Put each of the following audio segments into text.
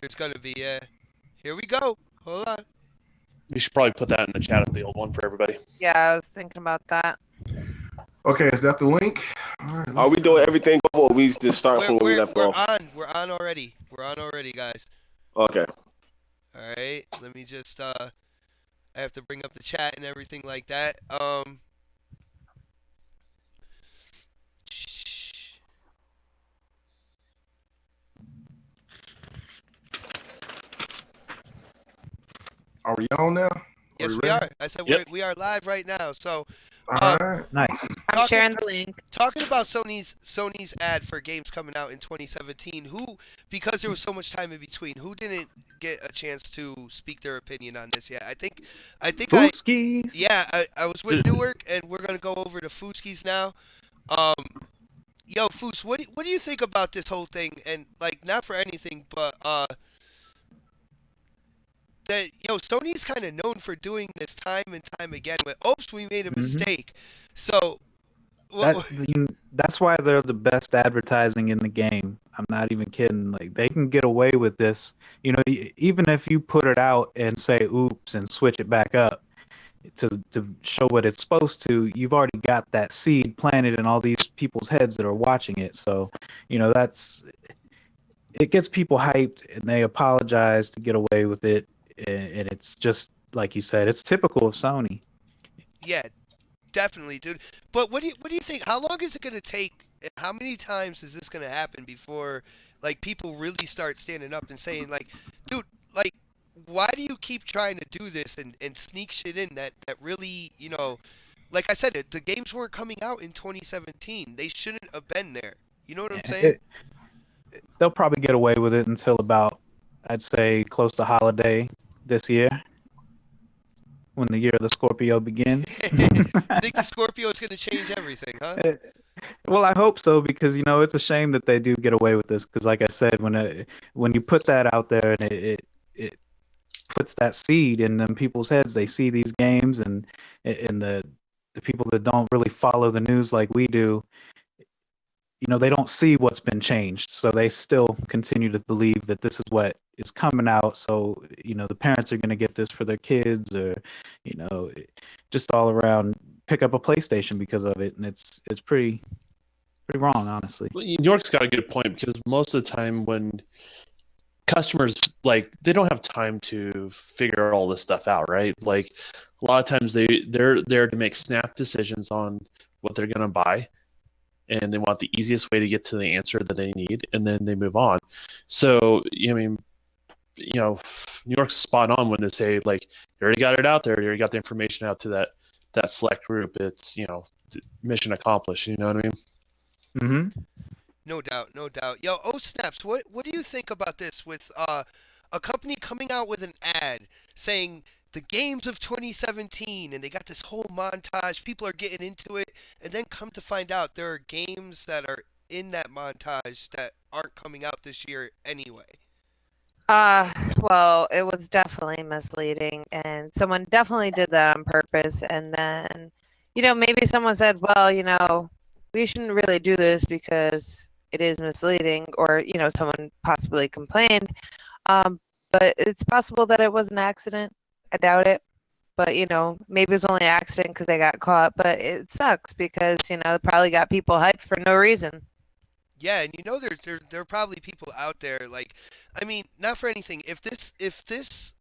There's gonna be, yeah. Here we go. Hold on. We should probably put that in the chat of the old one for everybody. Yeah, I was thinking about that. Okay, is that the link? All right, Are let's we go. doing everything or we just start We're from where we we're left we're off? on. We're on already. We're on already, guys. Okay. All right. Let me just I have to bring up the chat and everything like that. Are we on now? Are Yes, we we ready? are. I said Yep. we are live right now. So, All right. Nice. I'm talking sharing the link. talking about Sony's ad for games coming out in 2017. Who, because there was so much time in between, who didn't get a chance to speak their opinion on this yet? I think Booskies. yeah, I was with Newark, and we're gonna go over to Fuski's now. Um, yo, Foos, what do you think about this whole thing? And like, not for anything, but that Sony's kind of known for doing this time and time again. With oops, we made a hmm mistake. So, That what? that's why they're the best advertising in the game. I'm not even kidding. Like they can get away with this. Even if you put it out and say oops and switch it back up to show what it's supposed to, you've already got that seed planted in all these people's heads that are watching it. So, that's it gets people hyped and they apologize to get away with it. And it's just like you said, it's typical of Sony. Yeah, definitely, dude. But what do you think? How long is it gonna take? How many times is this gonna happen before like people really start standing up and saying like, dude, like, why do you keep trying to do this and sneak shit in that really, like I said, the games weren't coming out in 2017. They shouldn't have been there. You know what I'm saying? It, they'll probably get away with it until about, I'd say, close to holiday this year, when the year of the Scorpio begins. Think the Scorpio is gonna change everything, huh? Well, I hope so because it's a shame that they do get away with this. Because, like I said, when you put that out there and it puts that seed in them people's heads, they see these games and the people that don't really follow the news like we do, they don't see what's been changed. So they still continue to believe that this is what is coming out. So, the parents are going to get this for their kids or, you know, just all around pick up a PlayStation because of it. And it's pretty wrong, honestly. Well, New York's got a good point because most of the time when customers like they don't have time to figure all this stuff out, right? Like a lot of times they're there to make snap decisions on what they're going to buy and they want the easiest way to get to the answer that they need and then they move on. So I mean, New York's spot on when they say like you already got it out there, you already got the information out to that select group. It's mission accomplished. You know what I mean? Hmm. No doubt, no doubt. Yo, oh snaps! What do you think about this? With a company coming out with an ad saying the games of 2017, and they got this whole montage. People are getting into it, and then come to find out there are games that are in that montage that aren't coming out this year anyway. Well, it was definitely misleading, and someone definitely did that on purpose. And then, maybe someone said, well, we shouldn't really do this because it is misleading, or, someone possibly complained. Um, but it's possible that it was an accident. I doubt it. But, maybe it was only an accident because they got caught. But it sucks because, they probably got people hyped for no reason. Yeah, and there are probably people out there like, I mean, not for anything. If this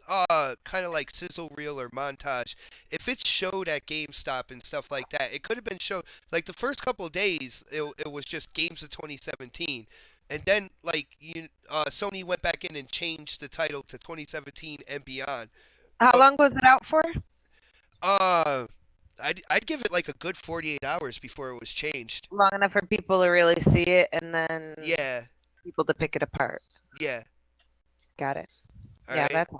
kind of like sizzle reel or montage, if it showed at GameStop and stuff like that, it could have been showed like the first couple of days. It was just games of 2017, and then like Sony went back in and changed the title to 2017 and beyond. How But long was it out for? uh, I'd give it like a good 48 hours before it was changed. Long enough for people to really see it and then Yeah, people to pick it apart. yeah. Got it. All Yeah, right. that's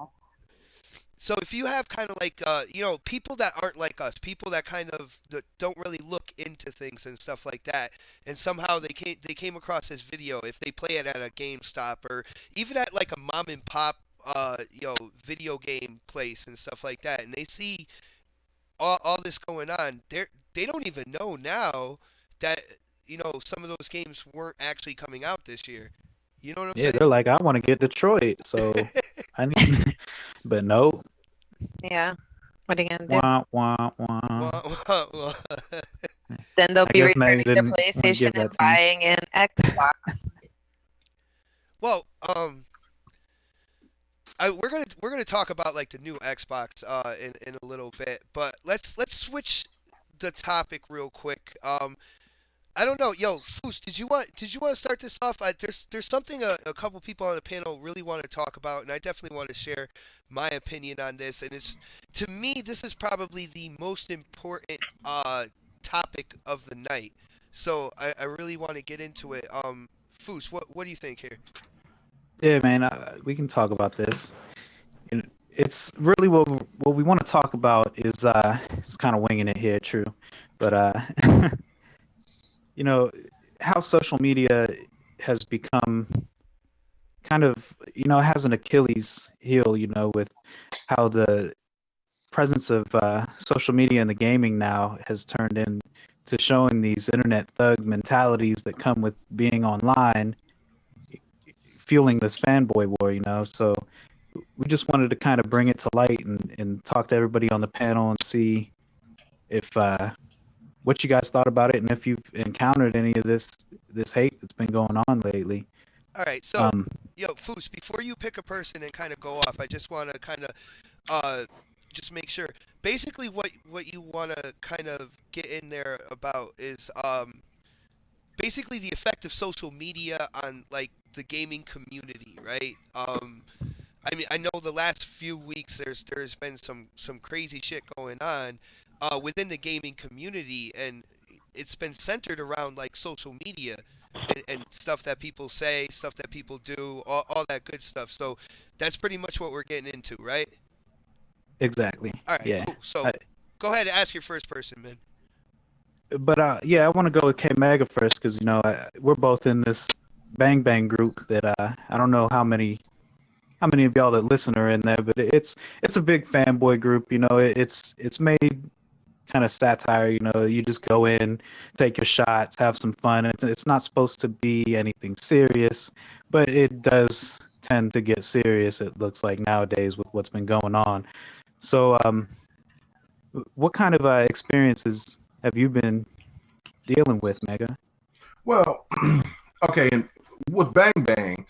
So if you have kind of like people that aren't like us, people that kind of don't really look into things and stuff like that, and somehow they came across this video, if they play it at a GameStop or even at like a mom and pop video game place and stuff like that, and they see all this going on, they don't even know now that some of those games weren't actually coming out this year. You know what I'm Yeah, saying? they're like, I want to get Detroit, so I need. But no, Yeah. What are you gonna do? wah wah wah. Wah, wah, wah. Then they'll I be guess Mega returning their didn't want to PlayStation give and that to me. buying an Xbox. Well, we're gonna talk about like the new Xbox in a little bit, but let's switch the topic real quick. I don't know, yo, Foos, did you want to start this off? There's something a couple people on the panel really want to talk about, and I definitely want to share my opinion on this. And it's to me, this is probably the most important topic of the night. So I really want to get into it. Foos, what do you think here? Yeah, man, we can talk about this. And it's really what we want to talk about is it's kind of winging it here, true, but you know how social media has become kind of has an Achilles heel, with how the presence of social media and the gaming now has turned into showing these internet thug mentalities that come with being online, fueling this fanboy war. So we just wanted to kind of bring it to light and talk to everybody on the panel and see if what you guys thought about it and if you've encountered any of this hate that's been going on lately. All right, so Um, yo, Foos, before you pick a person and kind of go off, I just want to kind of uh just make sure. Basically, what you want to kind of get in there about is basically the effect of social media on like the gaming community, right? I mean, I know the last few weeks there's been some crazy shit going on within the gaming community, and it's been centered around like social media and stuff that people say, stuff that people do, all that good stuff. So that's pretty much what we're getting into, right? exactly. All right, Yeah. cool. I, So go ahead and ask your first person, man. but yeah, I want to go with K Mega first because we're both in this Bang Bang group that I don't know how many of y'all that listen are in there, but it's a big fanboy group. It's made kind of satire. You just go in, take your shots, have some fun. It's not supposed to be anything serious, but it does tend to get serious. It looks like nowadays with what's been going on. So, what kind of experiences have you been dealing with, Mega? Well, okay, and with Bang Bang,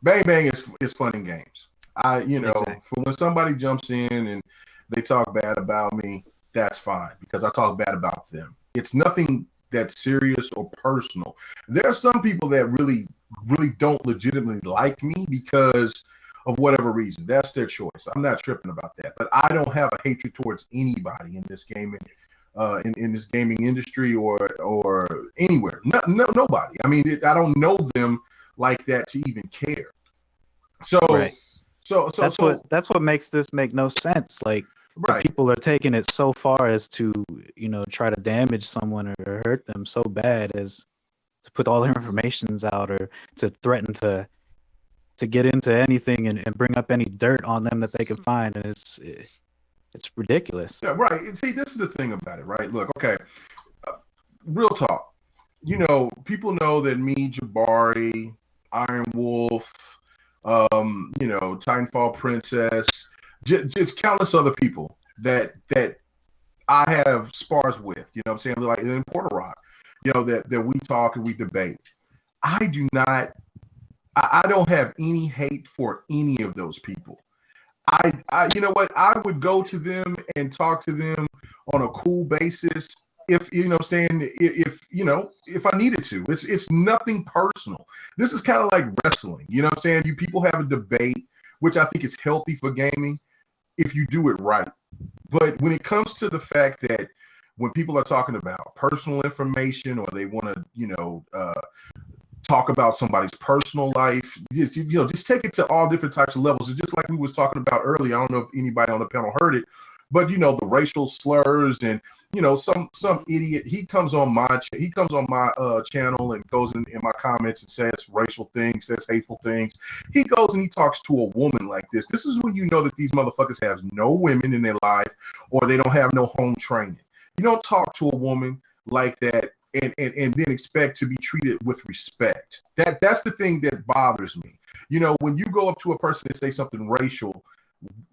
Bang Bang is fun and games. Exactly. For when somebody jumps in and they talk bad about me, that's fine because I talk bad about them. It's nothing that's serious or personal. There are some people that really, really don't legitimately like me because of whatever reason. That's their choice. I'm not tripping about that. But I don't have a hatred towards anybody in this gaming in this gaming industry or anywhere. Nobody. I mean, I don't know them like that to even care. So, Right. so, That's what makes this make no sense. Like, the right. people are taking it so far as to try to damage someone or hurt them so bad as to put all their informations out or to threaten to get into anything and bring up any dirt on them that they can find, and it's ridiculous. Yeah, right. And see, this is the thing about it, right? Look, okay, real talk. People know that me, Jabari, Iron Wolf, Titanfall Princess, just countless other people that I have spars with. You know what I'm saying? Like in Porter Rock, that we talk and we debate. I do not. I don't have any hate for any of those people. You know what? I would go to them and talk to them on a cool basis if what I'm saying, if I needed to. It's nothing personal. This is kind of like wrestling. You know what I'm saying? You people have a debate, which I think is healthy for gaming if you do it right. But when it comes to the fact that when people are talking about personal information or they want to, talk about somebody's personal life, just take it to all different types of levels. It's just like we was talking about earlier. I don't know if anybody on the panel heard it, but the racial slurs and some idiot, he comes on my channel and goes in my comments and says racial things, says hateful things. He goes and he talks to a woman like this. This is when you know that these motherfuckers have no women in their life or they don't have no home training. You don't talk to a woman like that and then expect to be treated with respect. That's the thing that bothers me. You know, when you go up to a person and say something racial,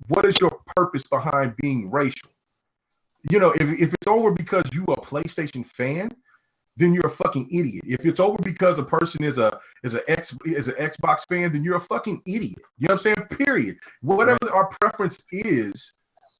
what is your purpose behind being racial? You know, if it's over because you a PlayStation fan, then you're a fucking idiot. If it's over because a person is an Xbox fan, then you're a fucking idiot. You know what I'm saying? Period. Whatever our preference is,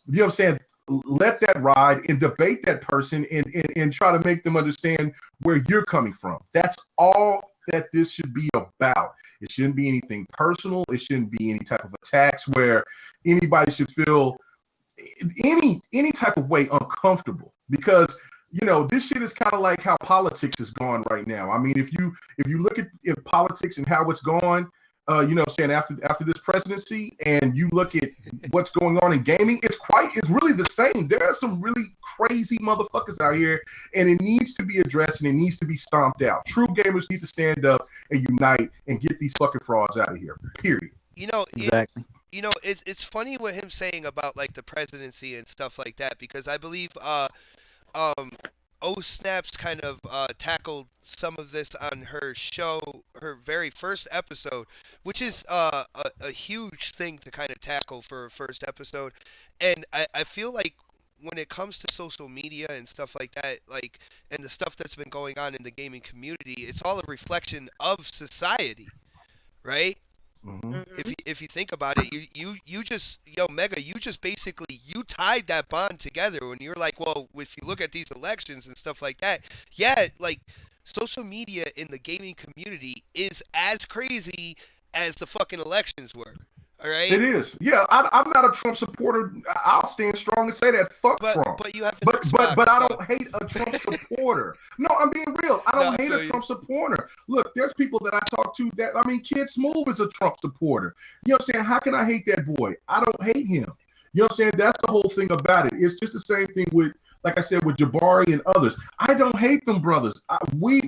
you know what I'm saying? Let that ride and debate that person and try to make them understand where you're coming from. That's all that this should be about. It shouldn't be anything personal. It shouldn't be any type of attacks where anybody should feel any type of way uncomfortable, because you know this shit is kind of like how politics is going right now. I mean, if you look at politics and how it's going, you know what I'm saying, after this presidency, and you look at what's going on in gaming, it's really the same. There are some really crazy motherfuckers out here, and it needs to be addressed and it needs to be stomped out. True gamers need to stand up and unite and get these fucking frauds out of here. Period. You know, Exactly. you know, it's funny what him saying about like the presidency and stuff like that, because I believe um Oh Snaps kind of tackled some of this on her show, her very first episode, which is a huge thing to kind of tackle for a first episode. And I feel like when it comes to social media and stuff like that, like, and the stuff that's been going on in the gaming community, it's all a reflection of society, right? Mm-hmm. Mhm. If you think about it, you just, yo, Mega, you just basically, you tied that bond together when you're like, well, if you look at these elections and stuff like that, yeah, like social media in the gaming community is as crazy as the fucking elections were. All right, It is. Yeah, I'm not a Trump supporter. I'll stand strong and say that. Fuck Trump. but you have an But Xbox I though. don't hate a Trump supporter. No, I'm being real. I No, I don't hate feel a you. Trump supporter. Look, there's people that I talk to that, I mean, Kid Smooth is a Trump supporter. You know what I'm saying? How can I hate that boy? I don't hate him. You know what I'm saying? That's the whole thing about it. It's just the same thing with, like I said, with Jabari and others. I don't hate them brothers. We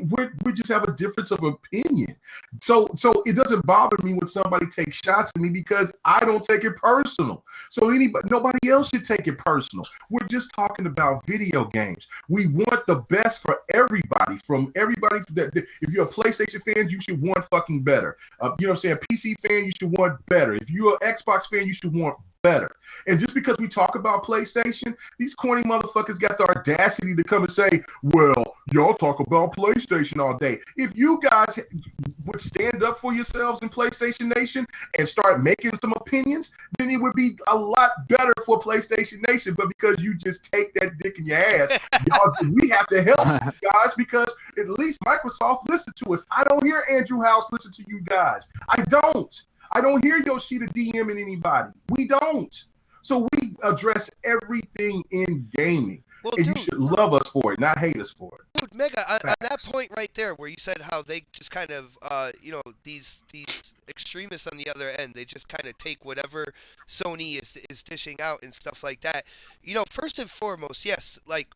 just have a difference of opinion. So it doesn't bother me when somebody takes shots at me because I don't take it personal. So nobody else should take it personal. We're just talking about video games. We want the best for everybody. From everybody that if you're a PlayStation fan, you should want fucking better. You know what I'm saying? PC fan, you should want better. If you're an Xbox fan, you should want better. And just because we talk about PlayStation, these corny motherfuckers got the audacity to come and say, well, y'all talk about PlayStation all day. If you guys would stand up for yourselves in PlayStation Nation and start making some opinions, then it would be a lot better for PlayStation Nation. But because you just take that dick in your ass, y'all, we have to help you guys, because at least Microsoft listen to us. I don't hear Andrew House listen to you guys. I don't hear Yoshida DMing anybody. We don't. So we address everything in gaming. Well, And you dude, should love us for it, not hate us for it. dude, Mega, on that Facts. point right there, where you said how they just kind of, you know, these extremists on the other end, they just kind of take whatever Sony is dishing out and stuff like that. You know, first and foremost, yes, like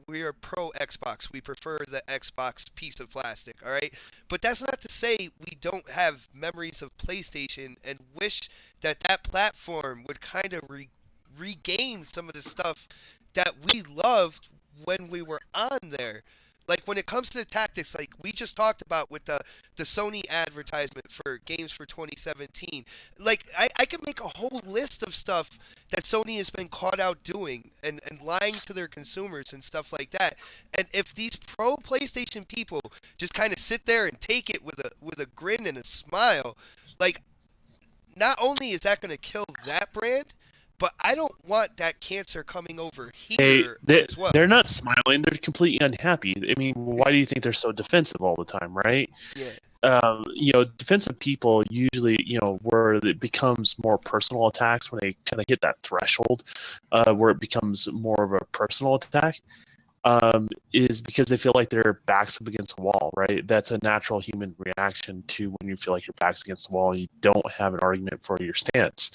we are pro Xbox. We prefer the Xbox piece of plastic, all right. But that's not to say we don't have memories of PlayStation and wish that that platform would kind of regain some of the stuff that we loved when we were on there. Like when it comes to the tactics, like we just talked about with the Sony advertisement for games for 2017. Like I could make a whole list of stuff that Sony has been caught out doing and lying to their consumers and stuff like that. And if these pro PlayStation people just kind of sit there and take it with a grin and a smile, like not only is that going to kill that brand, but I don't want that cancer coming over They, here they as well. they're not smiling. They're completely unhappy. I mean, why do you think they're so defensive all the time, right? Yeah. You know, defensive people usually, you know, where it becomes more personal attacks when they kind of hit that threshold, where it becomes more of a personal attack, is because they feel like their backs up against a wall, right? That's a natural human reaction to when you feel like your back's against the wall and you don't have an argument for your stance.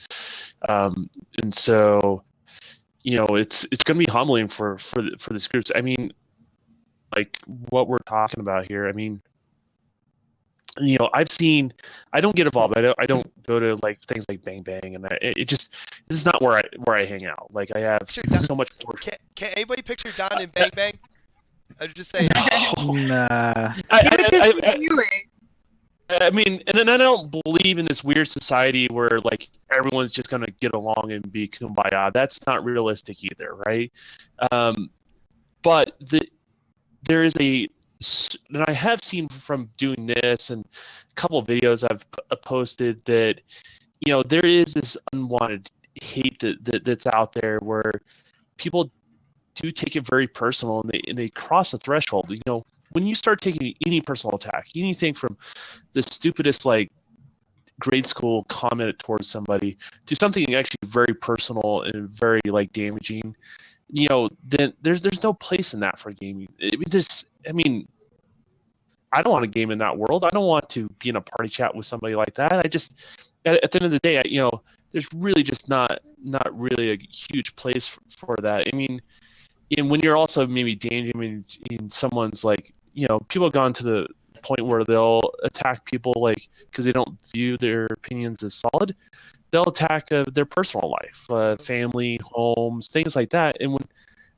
And so, you know, it's going to be humbling for this groups. I mean, like what we're talking about here. I mean, you know, I don't get involved. I don't go to like things like Bang Bang, and it just, this is not where I hang out. Like I have Picture Don, so much more. can anybody picture Don in Bang Bang? I'm just saying. Nah. He was just reviewing. I mean, and then I don't believe in this weird society where like everyone's just gonna get along and be kumbaya. That's not realistic either, right? Um, but there is and I have seen from doing this and a couple of videos I've posted that there is this unwanted hate that's out there where people do take it very personal and they cross a threshold. When you start taking any personal attack, anything from the stupidest like grade school comment towards somebody to something actually very personal and very like damaging, then there's no place in that for gaming. I don't want to game in that world. I don't want to be in a party chat with somebody like that. I just at the end of the day, there's really just not really a huge place for that. I mean, and when you're also maybe damaging in someone's like, people have gone to the point where they'll attack people like because they don't view their opinions as solid. They'll attack their personal life, family, homes, things like that. And when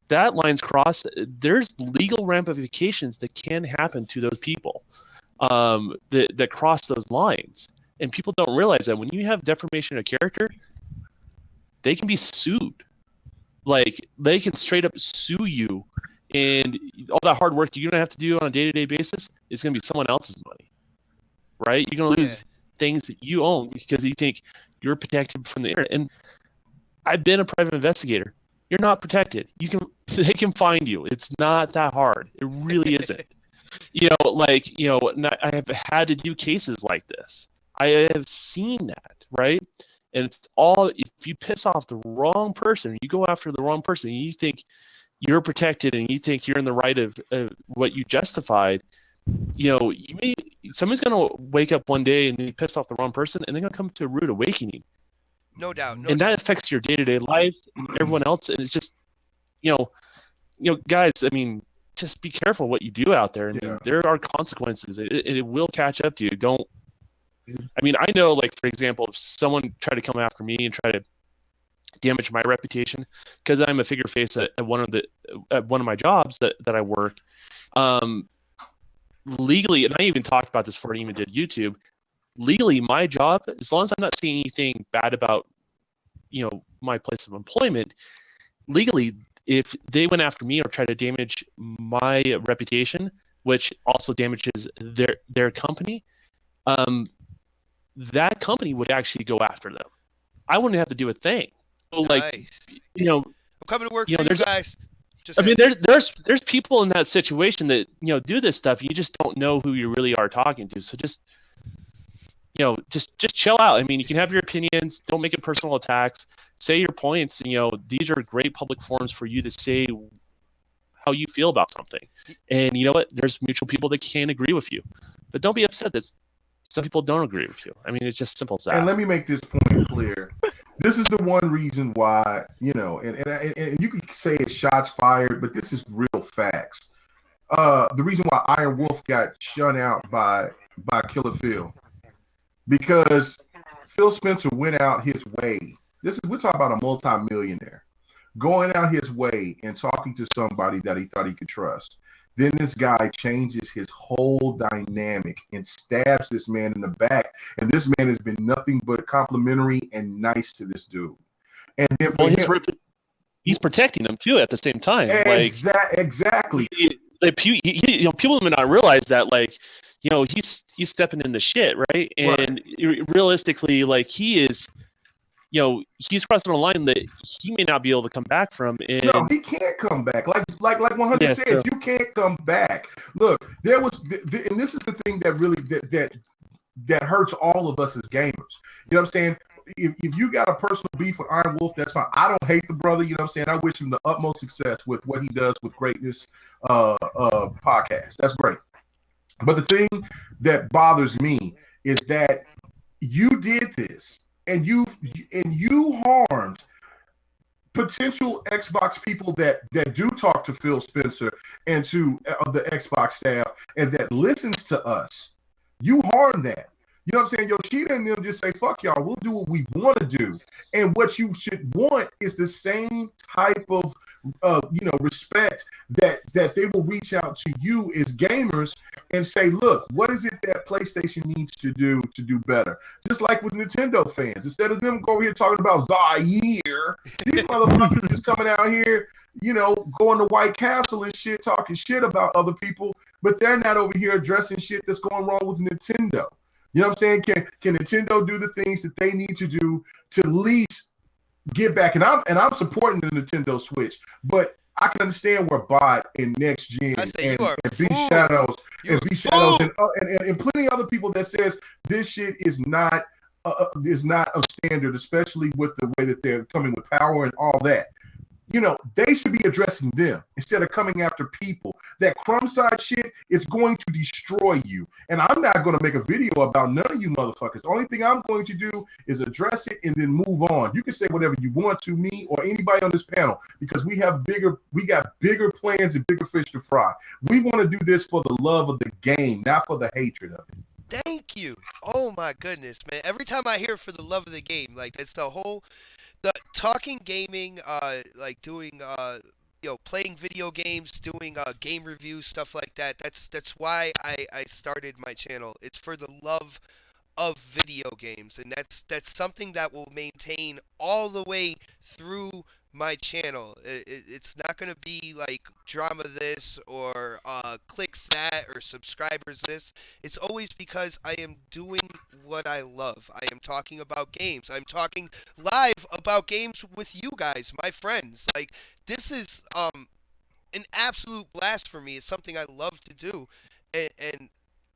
that line's crossed, there's legal ramifications that can happen to those people that cross those lines. And people don't realize that when you have defamation of character, they can be sued. Like they can straight up sue you, and all that hard work you're gonna have to do on a day-to-day basis is gonna be someone else's money, right? You're gonna lose things that you own because you think you're protected from the internet. And I've been a private investigator. You're not protected. They can find you. It's not that hard. It really isn't. I have had to do cases like this. I have seen that, right? And it's all, if you piss off the wrong person, you go after the wrong person, and you think you're protected and you think you're in the right of what you justified, somebody's going to wake up one day and they piss off the wrong person, and they're going to come to a rude awakening. No doubt. And that affects your day-to-day life and everyone else. And it's just, guys, I mean, just be careful what you do out there. I mean, there are consequences. It will catch up to you. I know, like, for example, if someone tried to come after me and try to damage my reputation because I'm a figure face at one of my jobs that I work, legally, and I even talked about this before I even did YouTube, legally, my job, as long as I'm not saying anything bad about, my place of employment, legally, if they went after me or tried to damage my reputation, which also damages their company, that company would actually go after them. I wouldn't have to do a thing. So, nice. I'm coming to work for you guys. There's people in that situation that do this stuff. You just don't know who you really are talking to. So just chill out. I mean, you can have your opinions. Don't make it personal attacks. Say your points. These are great public forums for you to say how you feel about something. And you know what? There's mutual people that can't agree with you, but don't be upset that some people don't agree with you. I mean, it's just simple as that. And let me make this point clear. This is the one reason why, and you could say it's shots fired, but this is real facts. The reason why Iron Wolf got shut out by Killer Phil, because Phil Spencer went out his way. We're talking about a multimillionaire going out his way and talking to somebody that he thought he could trust. Then this guy changes his whole dynamic and stabs this man in the back. And this man has been nothing but complimentary and nice to this dude. And then he's protecting them too at the same time. Exactly. People may not realize that, he's stepping into shit, right? And realistically, he is, he's crossing a line that he may not be able to come back from. And no, he can't come back. Like 100 said, you can't come back. Look, there was, and this is the thing that really that hurts all of us as gamers. You know what I'm saying? If you got a personal beef with Iron Wolf, that's fine. I don't hate the brother. You know what I'm saying? I wish him the utmost success with what he does with Greatness podcast. That's great. But the thing that bothers me is that you did this and you harmed potential Xbox people that do talk to Phil Spencer and to the Xbox staff and that listens to us. You harm that. You know what I'm saying? Yoshida and them just say, fuck y'all, we'll do what we want to do. And what you should want is the same type of respect that they will reach out to you as gamers and say, look, what is it that PlayStation needs to do better? Just like with Nintendo fans, instead of them go here talking about Zaire, these motherfuckers is coming out here, going to White Castle and shit, talking shit about other people, but they're not over here addressing shit that's going wrong with Nintendo. You know what I'm saying? Can Nintendo do the things that they need to do to at least get back? And I'm supporting the Nintendo Switch, but I can understand where Bot and Next Gen and B Shadows and plenty other people that says this shit is not a standard, especially with the way that they're coming with power and all that. They should be addressing them instead of coming after people. That crumb side shit, it's going to destroy you. And I'm not going to make a video about none of you motherfuckers. The only thing I'm going to do is address it and then move on. You can say whatever you want to me or anybody on this panel, because we got bigger plans and bigger fish to fry. We want to do this for the love of the game, not for the hatred of it. Thank you. Oh my goodness, man. Every time I hear for the love of the game, like it's the talking gaming, like doing, playing video games, doing game reviews, stuff like that. That's why I started my channel. It's for the love of video games, and that's something that will maintain all the way through my channel. It's not gonna be like drama this or clicks that or subscribers this. It's always because I am doing what I love. I am talking about games. I'm talking live about games with you guys, my friends. Like, this is an absolute blast for me. It's something I love to do, and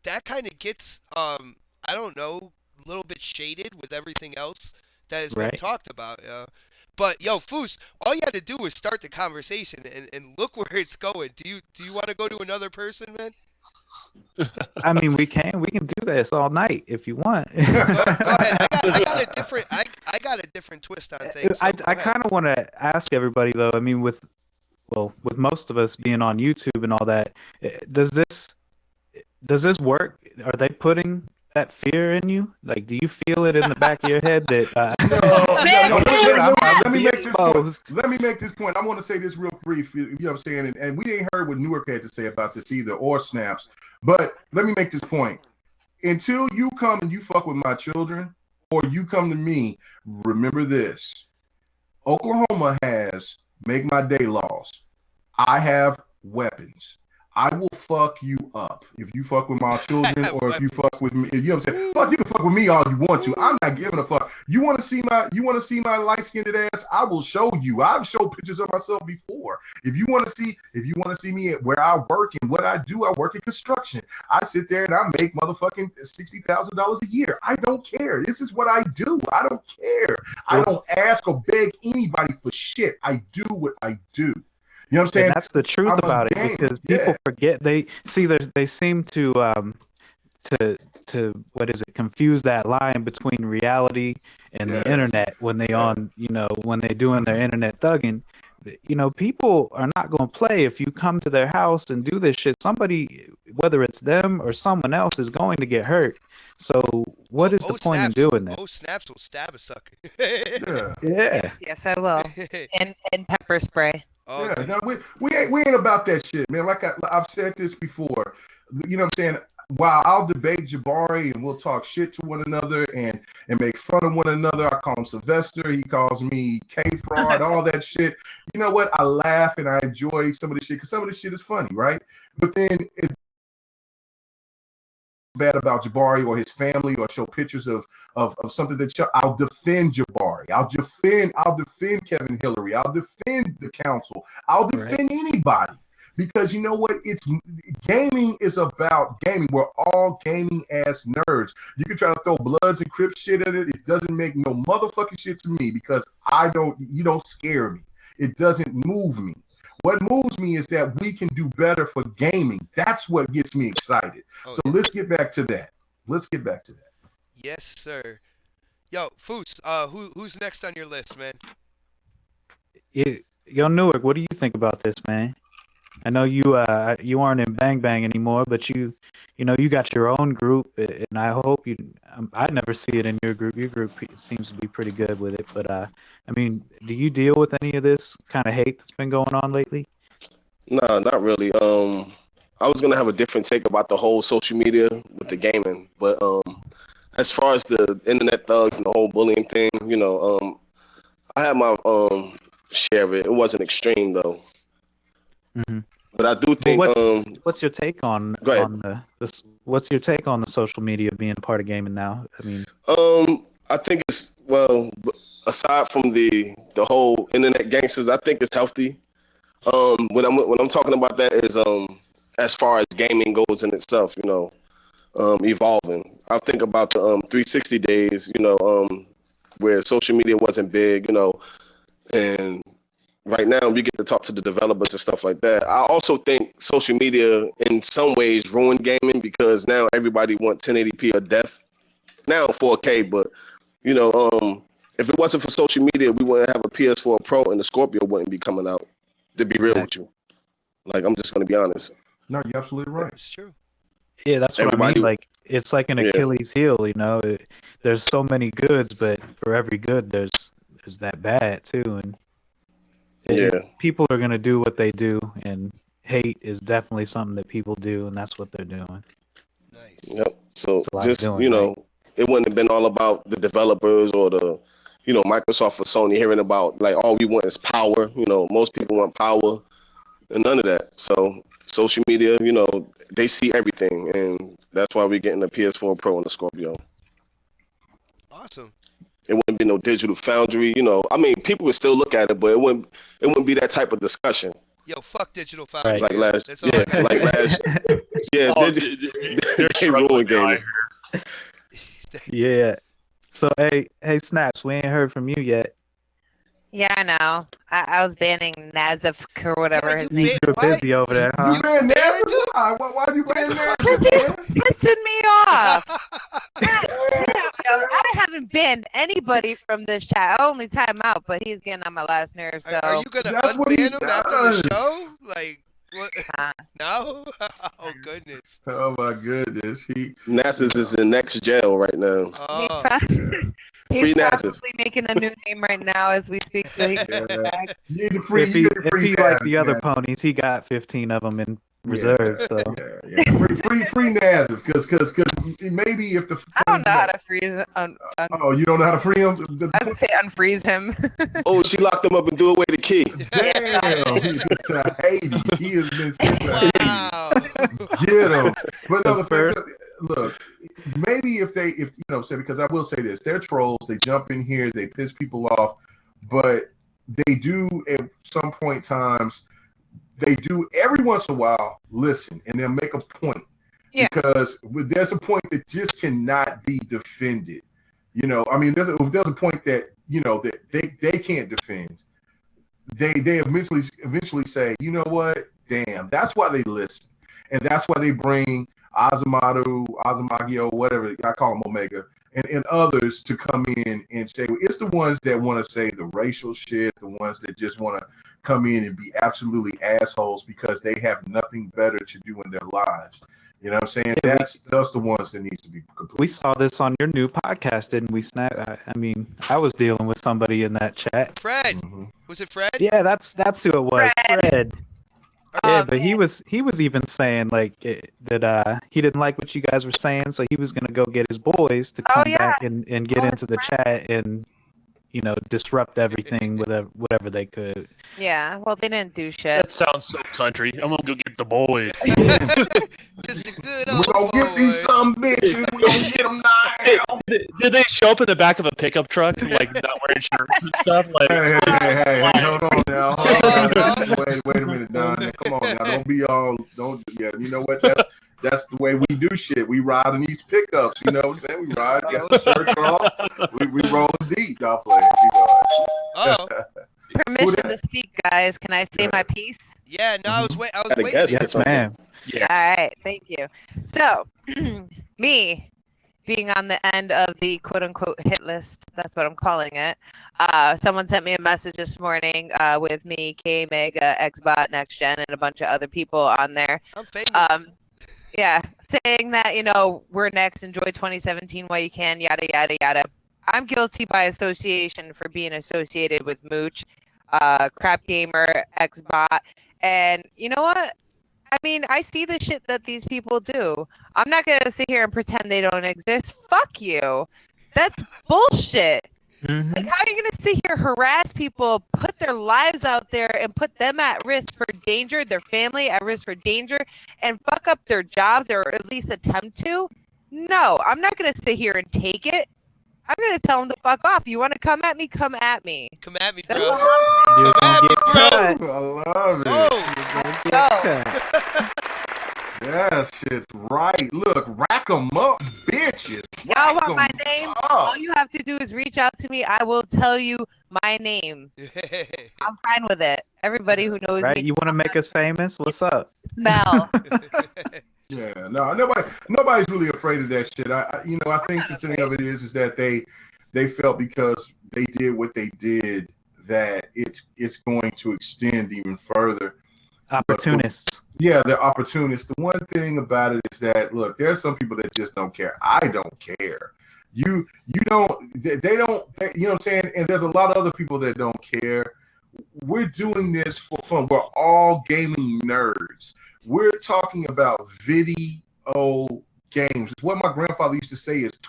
that kind of gets I don't know, a little bit shaded with everything else that has been Right. talked about. But yo, Foos, all you had to do was start the conversation, and look where it's going. Do you want to go to another person, man? I mean, we can do this all night if you want. Go ahead. I got a different twist on things. So I go ahead. kind of want to ask everybody though. I mean, with most of us being on YouTube and all that, does this work? Are they putting that fear in you? Like, do you feel it in the back of your head that Let me make this point. exposed? Let me make this point. I want to say this real brief. You know what I'm saying? And we ain't heard what Newark had to say about this either, or Snaps. But let me make this point. Until you come and you fuck with my children, or you come to me, remember this. Oklahoma has make my day laws. I have weapons. I will fuck you up if you fuck with my children, or if you fuck with me. You know what I'm saying? Fuck, you can fuck with me all you want to. I'm not giving a fuck. You want to see my light-skinned ass? I will show you. I've showed pictures of myself before. If you want to see me where I work and what I do, I work in construction. I sit there and I make motherfucking $60,000 a year. I don't care. This is what I do. I don't care. I don't ask or beg anybody for shit. I do what I do. You know what I'm saying? And that's the truth about it, because people forget. They seem to what is it, confuse that line between reality and the internet when they when they doing their internet thugging. People are not going to play if you come to their house and do this shit. Somebody, whether it's them or someone else, is going to get hurt. So what is the point in doing that? Oh, Snaps will stab a sucker. Yeah. Yes, I will. And pepper spray. Okay. Yeah, no, we ain't about that shit, man. Like I've said this before. You know what I'm saying? While I'll debate Jabari and we'll talk shit to one another and make fun of one another. I call him Sylvester. He calls me K-Fraud, all that shit. You know what? I laugh and I enjoy some of this shit because some of this shit is funny, right? But then it's bad about Jabari or his family or show pictures of something that I'll defend Jabari. I'll defend Kevin Hillary. I'll defend the council. I'll defend anybody. Because you know what? Gaming is about gaming. We're all gaming ass nerds. You can try to throw Bloods and Crips shit at it. It doesn't make no motherfucking shit to me because you don't scare me. It doesn't move me. What moves me is that we can do better for gaming. That's what gets me excited. Let's get back to that. Yes, sir. Yo, Foos, who's next on your list, man? Yo, Newark, what do you think about this, man? I know you aren't in Bang Bang anymore, but you know you got your own group, and I hope you. I never see it in your group. Your group seems to be pretty good with it, but I mean, do you deal with any of this kind of hate that's been going on lately? Nah, not really. I was gonna have a different take about the whole social media with the gaming, but as far as the internet thugs and the whole bullying thing, I had my share of it. It wasn't extreme though, Hmm. but I do Well, think what's your take on go ahead. the this? What's your take on the social media being part of gaming now? I mean, I think it's well, aside from the whole internet gangsters, I think it's healthy. When I'm talking about that is as far as gaming goes in itself, evolving. I think about the 360 days, where social media wasn't big, and right now we get to talk to the developers and stuff like that. I also think social media in some ways ruined gaming because now everybody wants 1080p or death. Now 4K, but you know, if it wasn't for social media, we wouldn't have a PS4 Pro and the Scorpio wouldn't be coming out. To be real with exactly. you, like I'm just gonna be honest. No, you're absolutely right. It's true. Yeah, that's what I mean. Everybody, Like, it's like an yeah, Achilles heel, you know. There's so many goods, but for every good, there's that bad too. And yeah, people are gonna do what they do, and hate is definitely something that people do, and that's what they're doing. Nice. yep. So It's a lot of just doing, right? it wouldn't have been all about the developers or the Microsoft or Sony hearing about like all we want is power. Most people want power and none of that. So social media, they see everything, and that's why we're getting the PS4 Pro and the Scorpio. Awesome. It wouldn't be no digital foundry. I mean, people would still look at it, but it wouldn't be that type of discussion. Yo, fuck Digital Right. Foundry, Like yo. last, That's all yeah, I gotta like say. last, yeah, Oh, they're they struggling ruined now. I gaming. heard. Yeah. So hey, Snaps, we ain't heard from you yet. Yeah, I know. I was banning Nazif or whatever Yeah, his you name. bit. You're Why? busy over there, You huh? You been there? banned him? Why you Why been the there, fuck you Because banned he's him? pissing me off. God damn, yo, I haven't banned anybody from this chat. I only time out, but he's getting on my last nerve. Are you So, gonna That's what he unban him after the does. show? Like what? uh, No? Oh goodness. Oh my goodness, Nasus is in next jail right now. he's Oh. probably, Free he's Nazif. probably making a new name right now as we speak, so he can yeah. come back. You get the free, If you he get the if free he like Naz, the other man. ponies, he got 15 of them in Yeah, reserve. So yeah. Free Naz, because maybe if the I don't know how to freeze. oh, you don't know how to free him. I would say unfreeze him. Oh, she locked him up and threw away the key. Damn, he's to Hades. He has been sent to Hades. Wow. Get him. But no, the the fact first, look, maybe if say, because I will say this, they're trolls. They jump in here, they piss people off, but they do at some point times. They do every once in a while listen, and they'll make a point. Yeah. Because there's a point that just cannot be defended. I mean, there's a point that that they can't defend. They eventually say, you know what? Damn, that's why they listen, and that's why they bring Azamagio, whatever I call him, Omega, and others to come in and say, it's the ones that want to say the racial shit, the ones that just want to come in and be absolutely assholes because they have nothing better to do in their lives. You know what I'm saying? Yeah, That's the ones that needs to be complete. we saw this on your new podcast, didn't we, Snap? I mean, I was dealing with somebody in that chat. Fred. Mm-hmm. Was it Fred? Yeah, that's who it was, Fred. Fred. Yeah, Oh, but he was even saying like that he didn't like what you guys were saying, so he was gonna go get his boys to Oh come yeah. back and get Oh, into the chat and disrupt everything with whatever they could. Yeah. Well, they didn't do shit. That sounds so country. I'm gonna go get the boys. Just a good We're old gonna get these boy. some bitches. We're gonna get them now. Did they show up in the back of a pickup truck, like not wearing shirts and stuff? Like, Hey, hold on now. Hold on now. There Wait a minute, Don. Come on now. Don't, yeah, you know what? That's the way we do shit. We ride in these pickups, you know what I'm saying? We ride, get the shirts off. We rolling deep, y'all playing. Oh. Permission to speak, guys. Can I say my piece? Yeah, no, I was Had a waiting. guest or Yes, something. ma'am. yeah. All right. Thank you. So, me, being on the end of the quote unquote hit list. That's what I'm calling it. Someone sent me a message this morning with me, K Mega, Xbot, Next Gen, and a bunch of other people on there. I'm famous. Yeah, saying that, we're next, enjoy 2017 while you can, yada, yada, yada. I'm guilty by association for being associated with Mooch, Crap Gamer, Xbot. And you know what? I mean, I see the shit that these people do. I'm not going to sit here and pretend they don't exist. Fuck you. That's bullshit. Mhm. Like, how are you going to sit here, harass people, put their lives out there, and put them at risk for danger, their family at risk for danger, and fuck up their jobs or at least attempt to? No, I'm not going to sit here and take it. I'm going to tell them to fuck off. You want to come at me? Come at me. Come at me, That's bro. all I'm You're Come gonna at me, get bro. cut. I love it. Oh, You're gonna Go. get cut. That shit's right. Look, rack 'em up, bitches. Y'all Rack want my 'em name? up. All you have to do is reach out to me. I will tell you my name. I'm fine with it. Everybody who knows Right? me You want to make us famous? What's up? smell. Yeah, no, nobody's really afraid of that shit. I think the thing of it is that they felt because they did what they did that it's going to extend even further. Opportunists. Yeah, they're opportunists. The one thing about it is that look, there are some people that just don't care. I don't care. You don't. They don't. You know what I'm saying? And there's a lot of other people that don't care. We're doing this for fun. We're all gaming nerds. We're talking about video games. It's what my grandfather used to say is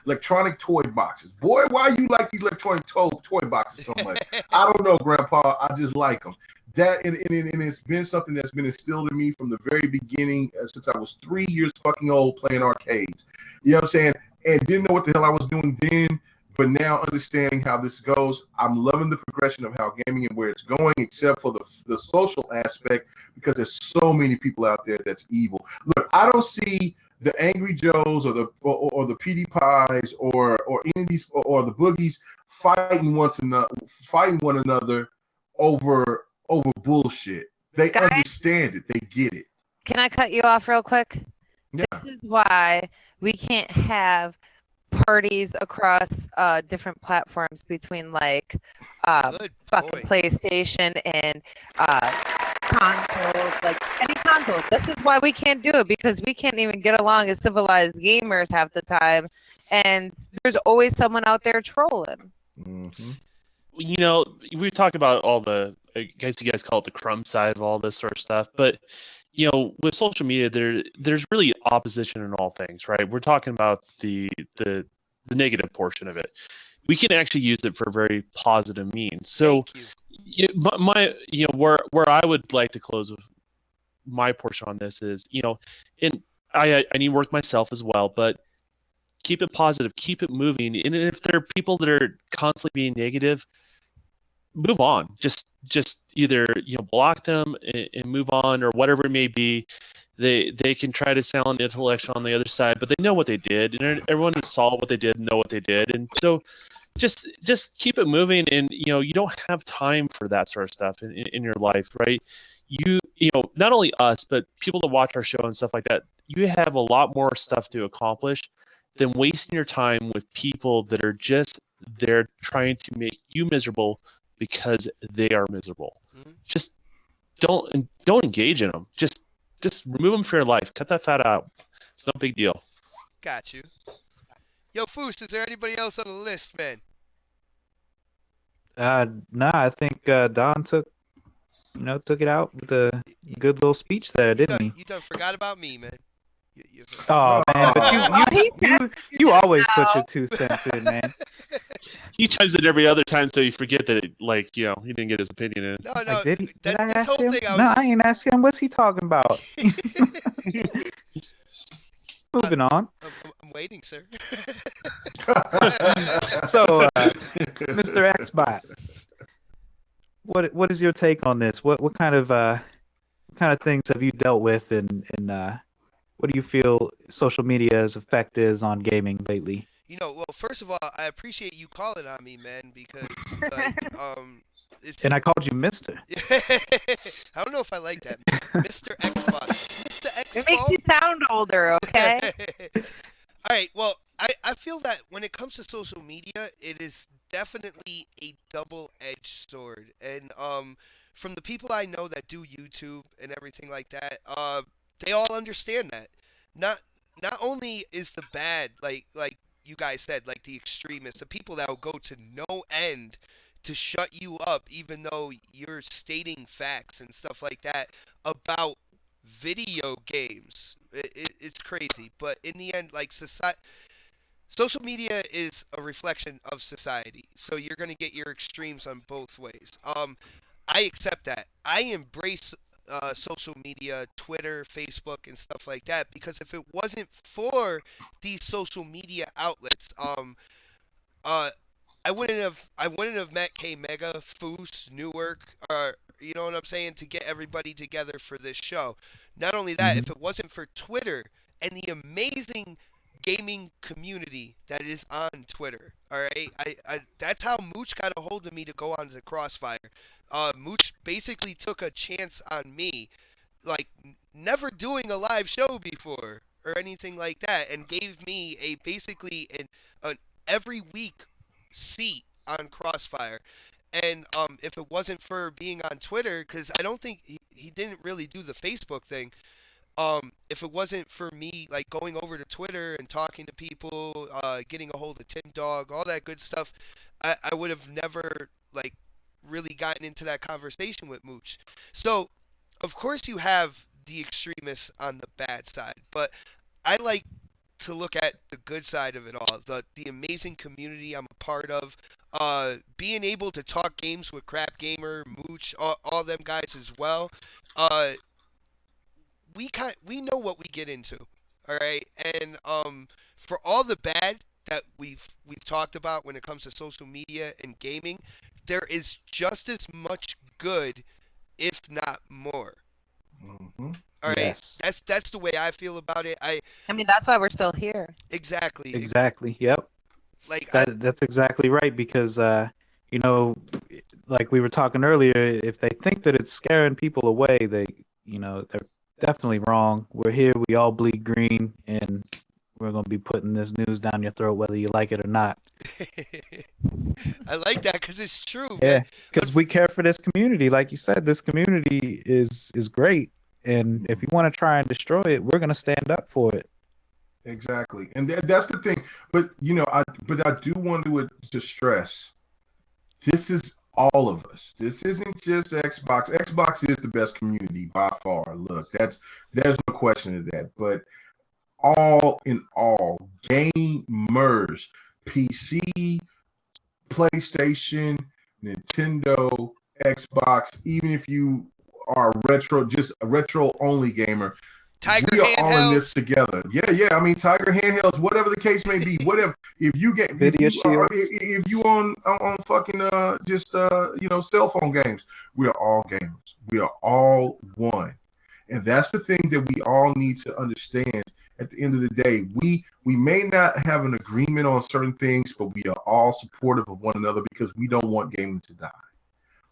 electronic toy boxes. Boy, why you like these electronic toy boxes so much? I don't know, Grandpa. I just like them. That and it's been something that's been instilled in me from the very beginning since I was 3 years fucking old playing arcades. You know what I'm saying? And didn't know what the hell I was doing then. But now understanding how this goes, I'm loving the progression of how gaming and where it's going, except for the social aspect, because there's so many people out there that's evil. Look, I don't see the Angry Joes or the PD Pies or any of these or the Boogies fighting one another over bullshit. They Guys, understand it. They get it. can I cut you off real quick? Yeah. This is why we can't have parties across different platforms between like good fucking boy. PlayStation and consoles, like any console. This is why we can't do it, because we can't even get along as civilized gamers half the time, and there's always someone out there trolling. Mm-hmm. We talk about all the, I guess you guys call it the crumb side of all this sort of stuff, but with social media, there's really opposition in all things, right? We're talking about the negative portion of it. We can actually use it for very positive means. So, Thank you. where I would like to close with my portion on this is, and I need to work myself as well, but keep it positive, keep it moving. And if there are people that are constantly being negative, move on. Just either block them and move on, or whatever it may be. They can try to sound intellectual on the other side, but they know what they did, and everyone saw what they did and know what they did, and so just keep it moving. And you don't have time for that sort of stuff in your life, right? Not only us, but people that watch our show and stuff like that, you have a lot more stuff to accomplish than wasting your time with people that are just there trying to make you miserable because they are miserable. Mhm. Just don't engage in them. Just remove them from your life. Cut that fat out. It's no big deal. Got you. Yo, Foos, is there anybody else on the list, man? Nah, I think Don took it out with a good little speech there, didn't he? You done forgot about me, man. You Oh man, but Oh, he you always put your 2 cents in, man. He chimes in every other time, so you forget that, he didn't get his opinion in. No, Like, did he? Did I this ask whole him? thing I No, was I ain't ask him. What's he talking about? Moving on. I'm waiting, sir. So, Mr. Xbot, what is your take on this? What kind of things have you dealt with, and what do you feel social media's effect is on gaming lately? Well, first of all, I appreciate you calling on me, man, because it's And I called you Mister. I don't know if I like that, Mr. Xbox, Mr. It makes Xbox. you sound older, okay? All right. Well, I feel that when it comes to social media, it is definitely a double-edged sword. And from the people I know that do YouTube and everything like that, they all understand that. Not not only is the bad, like you guys said, like the extremists, the people that will go to no end to shut you up, even though you're stating facts and stuff like that about video games. It's crazy, but in the end, like society, social media is a reflection of society. So you're going to get your extremes on both ways. I accept that. I embrace social media, Twitter, Facebook, and stuff like that because if it wasn't for these social media outlets, uh, I wouldn't have met K Mega, Foos, Newark, or you know what I'm saying, to get everybody together for this show. Not only that, Hmm. if it wasn't for Twitter and the amazing gaming community that is on Twitter, all right, I that's how Mooch got a hold of me to go on to Crossfire. Mooch basically took a chance on me, like never doing a live show before or anything like that, and gave me a basically an every week seat on Crossfire. And if it wasn't for being on Twitter, because I don't think he didn't really do the Facebook thing. If it wasn't for me like going over to Twitter and talking to people, getting a hold of Tim Dog, all that good stuff, I would have never like really gotten into that conversation with Mooch. So, of course, you have the extremists on the bad side, but I like to look at the good side of it all. The amazing community I'm a part of. Being able to talk games with Crap Gamer, Mooch, all them guys as well. Uh, we know what we get into, all right. And for all the bad that we've talked about when it comes to social media and gaming, there is just as much good, if not more. Hmm. All right, Yes. that's the way I feel about it. I mean, that's why we're still here. Exactly Exactly. Yep. like I That's exactly right because you know, like we were talking earlier, if they think that it's scaring people away, they're definitely wrong. We're here, we all bleed green, and we're gonna be putting this news down your throat whether you like it or not. I like that because it's true, man. Yeah, because we care for this community. Like you said, this community is great, and if you want to try and destroy it, we're gonna stand up for it. Exactly, and that's the thing. But I do want to stress this is all of us. This isn't just Xbox. Xbox is the best community by far. Look, there's no question of that. But all in all, gamers, PC, PlayStation, Nintendo, Xbox, even if you are retro, just a retro only gamer, Tiger we are all in this handhelds. together. Yeah, yeah. I mean, Tiger handhelds, whatever the case may be, whatever. Video shields. If you on fucking just cell phone games, we are all gamers. We are all one, and that's the thing that we all need to understand. At the end of the day, we may not have an agreement on certain things, but we are all supportive of one another because we don't want gaming to die.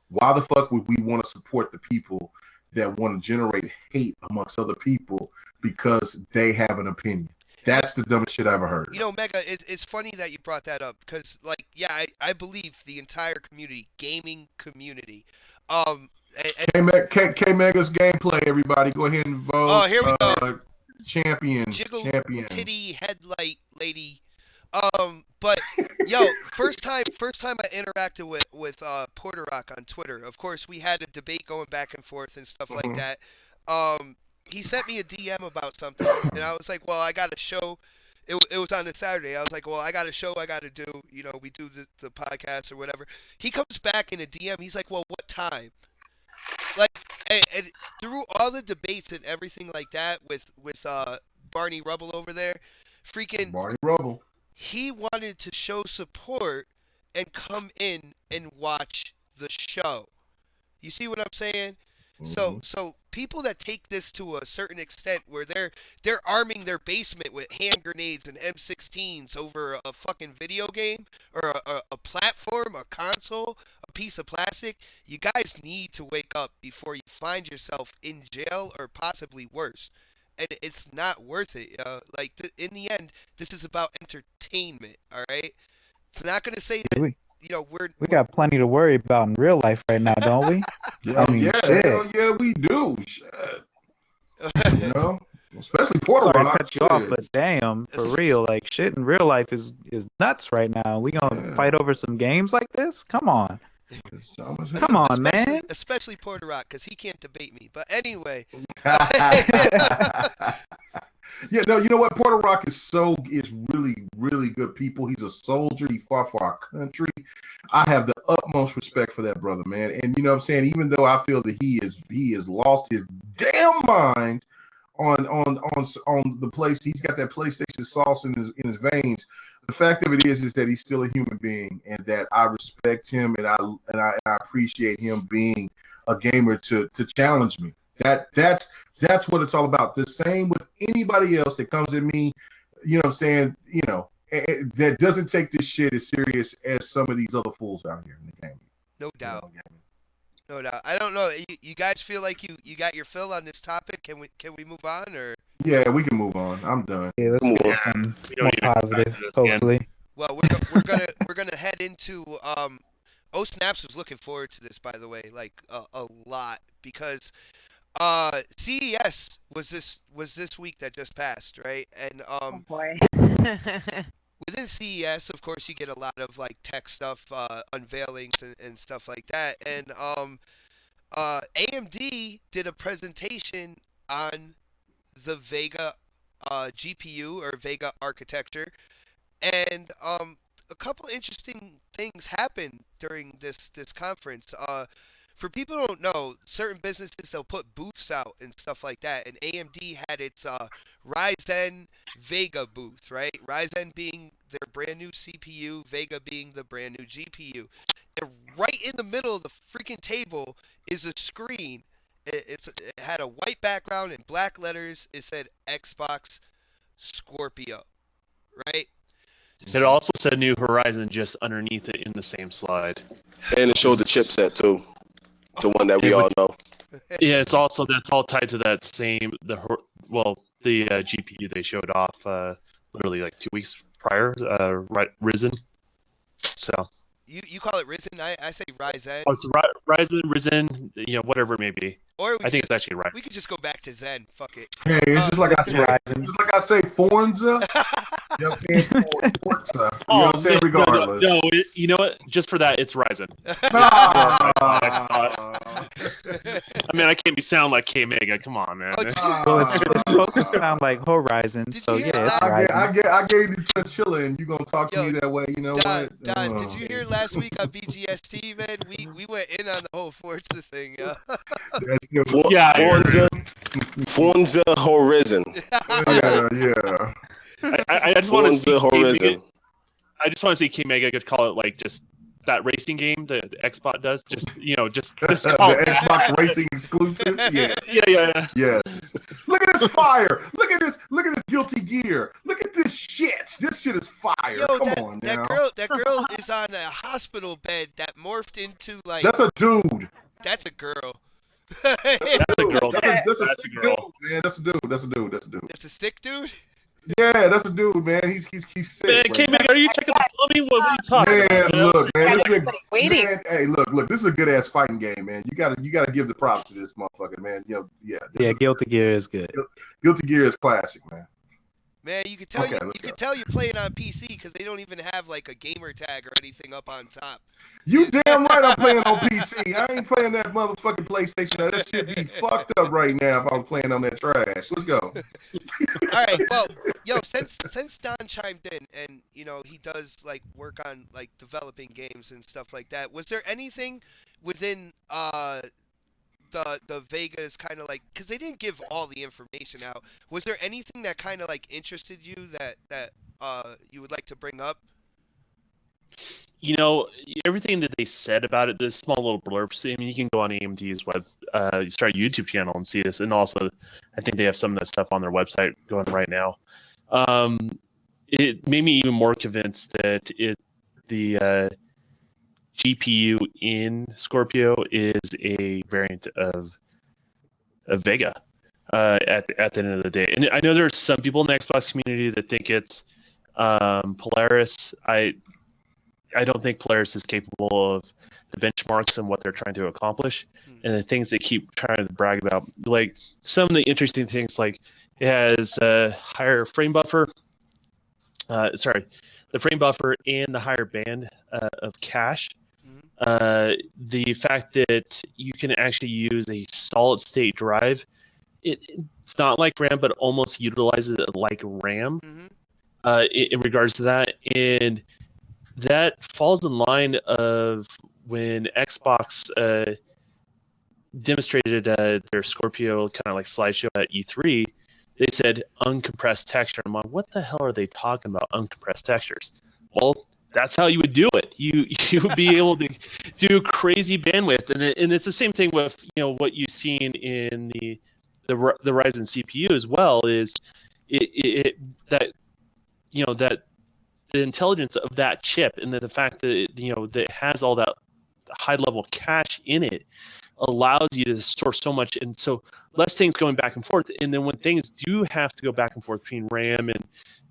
Why the fuck would we want to support the people that want to generate hate amongst other people because they have an opinion? You, That's the dumbest shit I ever heard. Mega, it's funny that you brought that up because, like, yeah, I believe the entire community, gaming community, and K Mega's gameplay, everybody. Go ahead and oh, vote. here we go. Champion. Jiggle Champion. titty headlight lady. But yo, first time I interacted with Porter Rock on Twitter. Of course, we had a debate going back and forth and stuff like Mhm. that. He sent me a DM about something, and I was like, well, I got a show. It was on a Saturday. I was like, well, I got a show I got to do. You know, we do the podcast or whatever. He comes back in a DM. He's like, well, what time? Like, and through all the debates and everything like that with Barney Rubble over there, freaking Barney Rubble. he wanted to show support and come in and watch the show. You see what I'm saying? So Mhm. so people that take this to a certain extent where they're arming their basement with hand grenades and M16s over a fucking video game or a platform, a console, a piece of plastic, you guys need to wake up before you find yourself in jail or possibly worse. And it's not worth it. Like in the end, this is about entertainment entertainment. All right. It's not going to say that We we're we got plenty to worry about in real life right now, don't we? Yeah, I mean, yeah, shit. hell yeah, we do. Shit, you know, especially Puerto Sorry to Rock. cut you off, Shit. but damn, for real, like shit in real life is nuts right now. We gonna Yeah. fight over some games like this? Come on, It's almost come on, man. especially Puerto Rock because he can't debate me. But anyway, Yeah, no, you know what? Puerto Rock is really, really good people. He's a soldier. He fought for our country. I have the utmost respect for that brother, man. And you know what I'm saying? Even though I feel that he is lost his damn mind on the place, he's got that PlayStation sauce in his veins. The fact of it is that he's still a human being, and that I respect him, and I appreciate him being a gamer to challenge me. That's what it's all about. The same with anybody else that comes at me, you know what I'm saying, that doesn't take this shit as serious as some of these other fools out here in the game. no You doubt, know, no doubt. I don't know. You guys feel like you got your fill on this topic? Can we move on or? yeah, we can move on. I'm done. Yeah, let's Come get on. some We don't more need to come back to positive, this again. hopefully. Well, we're gonna head into Oh Snaps was looking forward to this, by the way, like a lot because CES was this week that just passed, right? And Oh boy. within CES, of course, you get a lot of like tech stuff, unveilings and stuff like that. And AMD did a presentation on the Vega GPU or Vega architecture, and a couple interesting things happened during this conference. For people who don't know, certain businesses they'll put booths out and stuff like that, and AMD had its Ryzen Vega booth, right? Ryzen being their brand new CPU, Vega being the brand new GPU, and right in the middle of the freaking table is a screen. It had a white background and black letters. It said Xbox Scorpio, right? It also said New Horizon just underneath it in the same slide. And it showed the chipset too, the one that we all know. Yeah, that's all tied to that same the GPU they showed off literally like 2 weeks prior, Risen. So You call it Risen. I say Ryzen. it's Ryzen, Risen, whatever it may be. Or I think it's actually right. we could just go back to Zen. Fuck it. Hey, it's just like I It's say, Ryzen. just like I say, Forza. You know what I'm saying? Forza. You know what I'm saying? Regardless. No, you know what? Just for that, it's Ryzen. Ah. I mean, I can't sound like K Mega. Come on, man. Oh, did Well, it's supposed to sound like Horizon, Did you so hear yeah, it's that? Ryzen. I gave you chinchilla, and you gonna talk to Yo, me that way? You know Don, what? Don, Oh. did you hear last week on BGST, man? We went in on the whole Forza thing, yo. That's good. Yeah, Forza Horizon. Yeah. I just want to see Forza Horizon. I just want to see K Mega could call it like just that racing game the Xbox does. Just call The it that. Xbox Racing exclusive. Yes. Yeah. Yes. Look at this fire. Look at this Guilty Gear. Look at this shit. This shit is fire. Yo, Come on now. that girl is on a hospital bed that morphed into like That's a dude. that's a girl. That's a girl. That's a That's a sick girl. dude, man. That's a dude. It's a sick dude. Yeah, that's a dude, man. He's sick. Man, right K now. Mega, are you checking the plumbing? What are you talking Man, about? look, man. This is Everybody waiting. man, hey, look. This is a good ass fighting game, man. You gotta give the props to this motherfucker, man. This Yeah, is- Guilty Gear is good. Guilty Gear is classic, man. Man, you could tell Okay, you let's could go. tell you're playing on PC because they don't even have like a gamer tag or anything up on top. You damn right I'm playing on PC. I ain't playing that motherfucking PlayStation. That shit be fucked up right now if I'm playing on that trash. Let's go. All right, well, yo, since Don chimed in and he does like work on like developing games and stuff like that. Was there anything within the Vegas kind of like because they didn't give all the information out? Was there anything that kind of like interested you that you would like to bring up? Everything that they said about it, this small little blurbs. I mean, you can go on AMD's you start a YouTube channel and see this, and also, I think they have some of that stuff on their website going right now. It made me even more convinced that the GPU in Scorpio is a variant of Vega. At the end of the day, and I know there's some people in the Xbox community that think it's Polaris, I don't think Polaris is capable of the benchmarks and what they're trying to accomplish, and the things they keep trying to brag about. Like some of the interesting things, like it has a higher frame buffer. The frame buffer and the higher band of cache. The fact that you can actually use a solid state drive, it's not like RAM, but almost utilizes it like RAM in regards to that. And that falls in line of when Xbox demonstrated their Scorpio kind of like slideshow at E3. They said uncompressed texture. I'm like, what the hell are they talking about? Uncompressed textures? Well, that's how you would do it. You would be able to do crazy bandwidth, and it's the same thing with what you've seen in the Ryzen CPU as well. Is it that that the intelligence of that chip, and the fact that that it has all that high level cache in it, allows you to store so much, and so less things going back and forth. And then when things do have to go back and forth between RAM and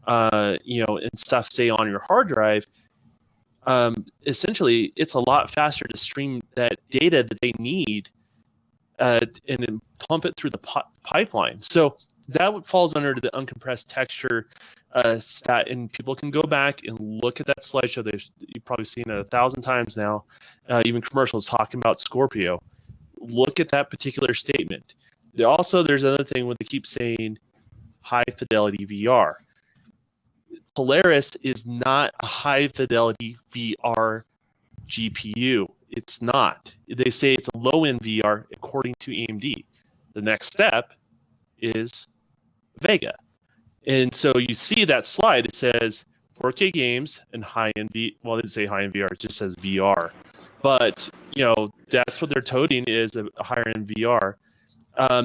and stuff, say on your hard drive, essentially it's a lot faster to stream that data that they need and then pump it through the pipeline. So that falls under the uncompressed texture stat, and people can go back and look at that slideshow. You've probably seen it 1,000 times now, even commercials talking about Scorpio. Look at that particular statement. There's another thing when they keep saying high fidelity VR. Polaris is not a high fidelity VR GPU. It's not. They say it's a low end VR according to AMD. The next step is Vega. And so you see that slide, it says 4K games and high end well, it didn't say high end VR, it just says VR. But that's what they're toting is a higher end VR.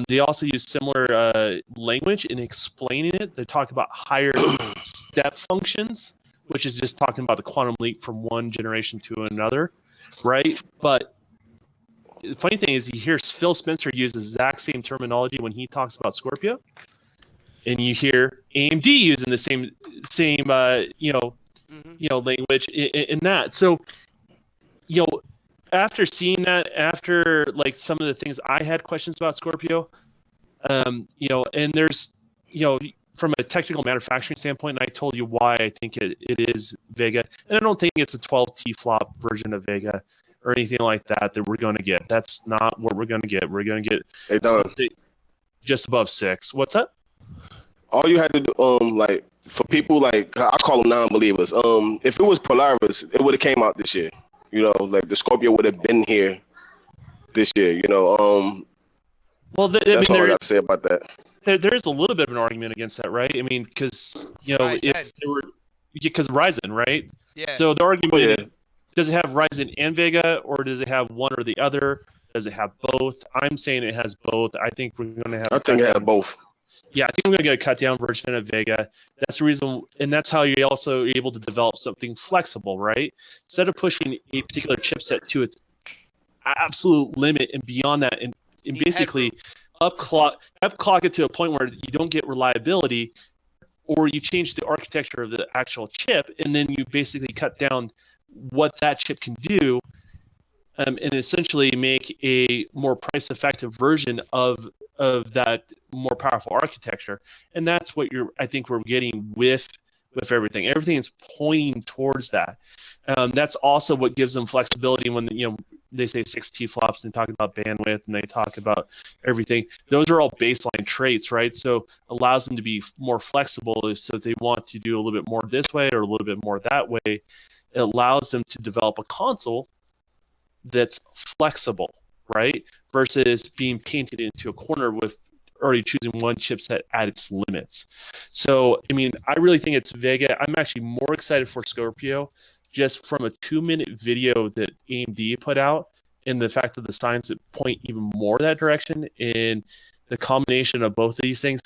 They also use similar language in explaining it. They talk about higher step functions, which is just talking about the quantum leap from one generation to another, right? But the funny thing is, you hear Phil Spencer use the exact same terminology when he talks about Scorpio, and you hear AMD using the same language in that. So after seeing that, after like some of the things I had questions about Scorpio, and there's from a technical manufacturing standpoint, and I told you why I think it is Vega, and I don't think it's a 12 T-flop version of Vega or anything like that we're going to get. That's not what we're going to get. We're going to get something just above 6. What's up? All you had to do, like for people like I call them non-believers, if it was Polaris, it would have came out this year. Like the Scorpio would have been here this year. Well, that's all I got to say about that. There is a little bit of an argument against that, right? I mean, because if they were because Ryzen, right? Yeah. So the argument is, does it have Ryzen and Vega, or does it have one or the other? Does it have both? I'm saying it has both. I think we're going to have. I think it had both. Yeah, I think we're going to get a cut down version of Vega. That's the reason, and that's how you're also able to develop something flexible, right? Instead of pushing a particular chipset to its absolute limit and beyond that, and basically upclock it to a point where you don't get reliability, or you change the architecture of the actual chip, and then you basically cut down what that chip can do, and essentially make a more price-effective version of that more powerful architecture. And that's what I think we're getting with everything. Everything is pointing towards that. That's also what gives them flexibility when they say 6 T-flops and talk about bandwidth and they talk about everything. Those are all baseline traits, right? So allows them to be more flexible. So if they want to do a little bit more this way or a little bit more that way, it allows them to develop a console that's flexible, right? Versus being painted into a corner with already choosing one chipset at its limits. So, I mean, I really think it's Vega. I'm actually more excited for Scorpio just from a 2-minute video that AMD put out, and the fact that the signs that point even more that direction, and the combination of both of these things,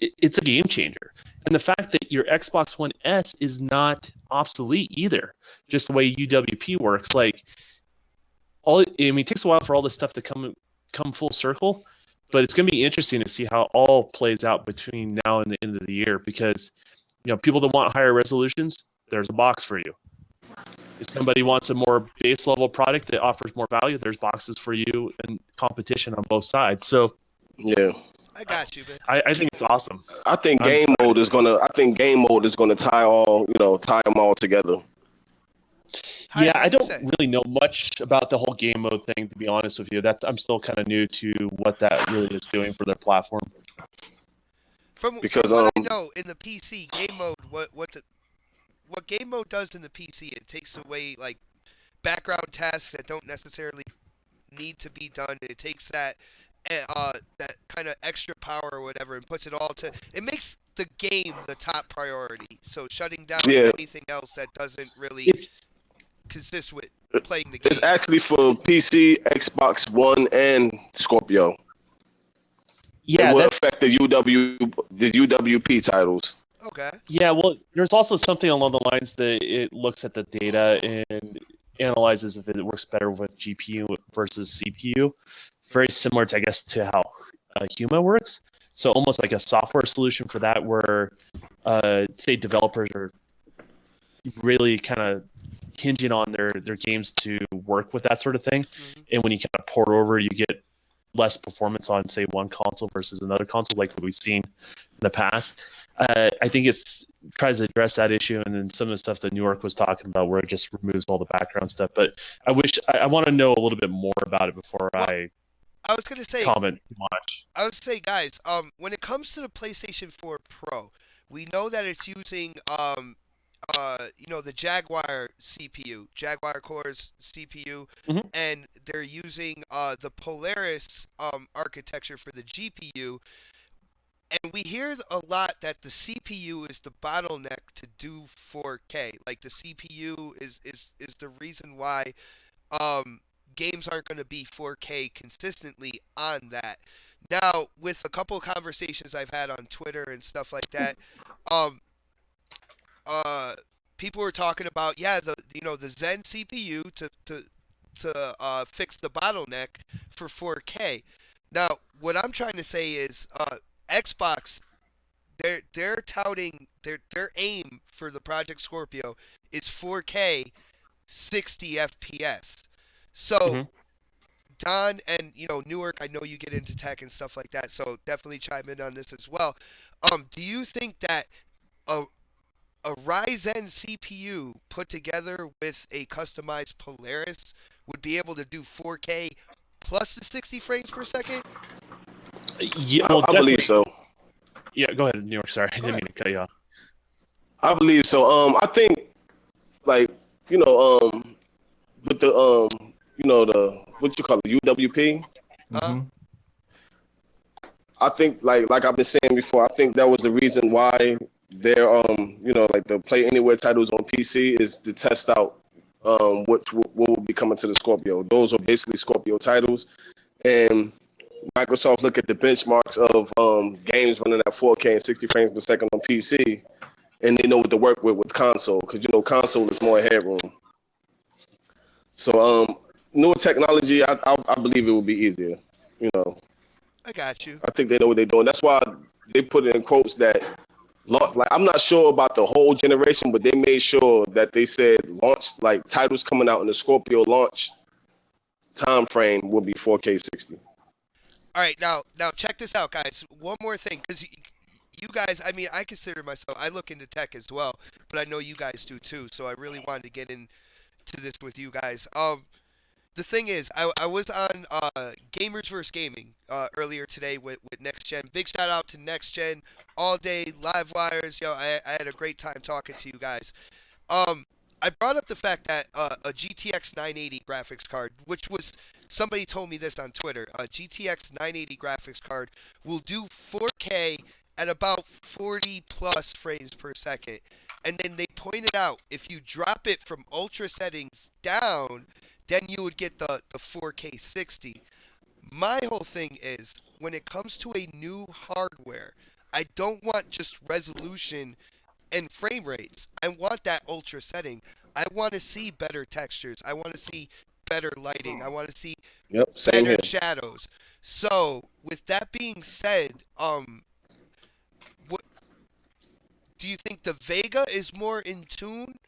it's a game changer. And the fact that your Xbox One S is not obsolete either, just the way UWP works. Like, it takes a while for all this stuff to come full circle, but it's going to be interesting to see how it all plays out between now and the end of the year, because people that want higher resolutions, there's a box for you. If somebody wants a more base level product that offers more value, there's boxes for you and competition on both sides. So Yeah. I got you, man. I think it's awesome. I think I'm game excited. mode is gonna. I think game mode is gonna tie them all together. Yeah, How I you don't say? really know much about the whole game mode thing, to be honest with you. I'm still kind of new to what that really is doing for their platform. From Because what I know, in the PC game mode, what game mode does in the PC, it takes away like background tasks that don't necessarily need to be done. It takes that kind of extra power or whatever and puts it all to. It makes the game the top priority. So shutting down yeah, anything else that doesn't really It's consist with playing the it's game. actually for PC, Xbox One, and Scorpio. It yeah, will that's affect the UWP titles. Okay. yeah. Well, there's also something along the lines that it looks at the data and analyzes if it works better with GPU versus CPU. Very similar to, I guess, to how Huma works. So almost like a software solution for that, where say developers are really kind of hinging on their games to work with that sort of thing. Hmm. And when you kind of port over, you get less performance on say one console versus another console, like what we've seen in the past. I think it's tries to address that issue, and then some of the stuff that New York was talking about, where it just removes all the background stuff. But I want to know a little bit more about it before Well, I I was gonna say, comment too much. guys, when it comes to the PlayStation 4 Pro, we know that it's using the Jaguar CPU, Jaguar Core's CPU, Hmm. and they're using the Polaris architecture for the GPU. And we hear a lot that the CPU is the bottleneck to do 4K. Like the CPU is the reason why um, games aren't going to be 4K consistently on that. Now, with a couple of conversations I've had on Twitter and stuff like that, um, uh, people were talking about the Zen CPU to fix the bottleneck for 4K. Now, what I'm trying to say is Xbox they're touting their aim for the Project Scorpio is 4K 60 FPS. So Hmm. Don and Newark, I know you get into tech and stuff like that, so definitely chime in on this as well. Do you think that a a Ryzen CPU put together with a customized Polaris would be able to do 4K plus the 60 frames per second? Yeah, I, well, I believe definitely. so. Yeah, go ahead, New York. Sorry, I Go didn't ahead. mean to cut you off. I believe so. I think like you know with the the what you call it UWP. Huh? Hmm. I think like I've been saying before. I think that was the reason why their like the Play Anywhere titles on PC is to test out what will be coming to the Scorpio. Those are basically Scorpio titles, and Microsoft look at the benchmarks of games running at 4K and 60 frames per second on PC, and they know what to work with console because console is more headroom. So newer technology, I believe it will be easier. You know, I got you. I think they know what they're doing. That's why they put it in quotes that like I'm not sure about the whole generation, but they made sure that they said launch like titles coming out in the Scorpio launch time frame will be 4K 60. All right, now check this out, guys. One more thing, because you guys, I mean, I consider myself, I look into tech as well, but I know you guys do too. So I really wanted to get into this with you guys. The thing is, I was on Gamers vs Gaming earlier today with Next Gen. Big shout out to Next Gen all day live wires. I had a great time talking to you guys. Um, I brought up the fact that a GTX 980 graphics card, which was somebody told me this on Twitter, a GTX 980 graphics card will do 4K at about 40 plus frames per second. And then they pointed out if you drop it from ultra settings down, then you would get the 4K 60. My whole thing is when it comes to a new hardware, I don't want just resolution and frame rates. I want that ultra setting. I want to see better textures. I want to see better lighting. I want to see Yep, same better here. shadows. So, with that being said, what do you think the Vega is more in tune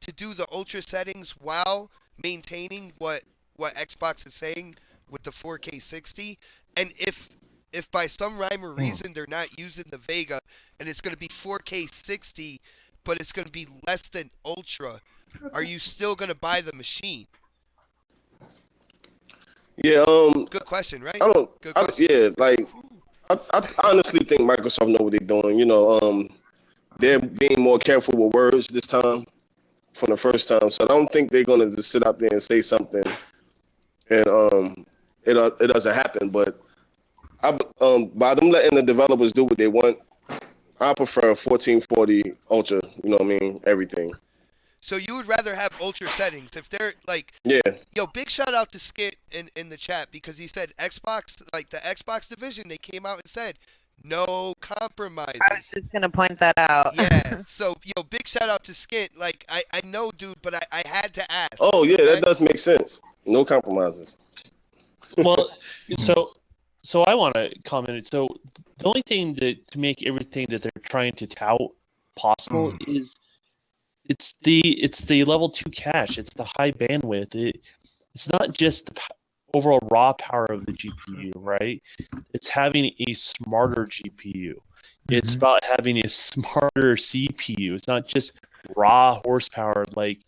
to do the ultra settings while maintaining what Xbox is saying with the 4K 60? And if by some rhyme or Hmm. reason they're not using the Vega and it's going to be 4K 60, but it's going to be less than ultra, are you still going to buy the machine? Yeah. Good question, right? I don't. Good question. Yeah. Good. Like I honestly think Microsoft know what they're doing. They're being more careful with words this time from the first time. So I don't think they're gonna just sit out there and say something and it doesn't happen. But by them letting the developers do what they want, I prefer 1440 Ultra. You know what I mean? Everything. So you would rather have ultra settings if they're like, Yeah. yo, big shout out to Skit in the chat because he said Xbox, like the Xbox division, they came out and said no I was compromises. just gonna point that out. Yeah, so yo, big shout out to Skit. Like I know, dude, but I had to ask. Oh yeah, that Okay. does make sense. No compromises. Well, so I want to comment. So the only thing that to make everything that they're trying to tout possible is it's the level 2 cache. It's the high bandwidth. It's not just the overall raw power of the GPU, right? It's having a smarter GPU. It's about having a smarter CPU. It's not just raw horsepower like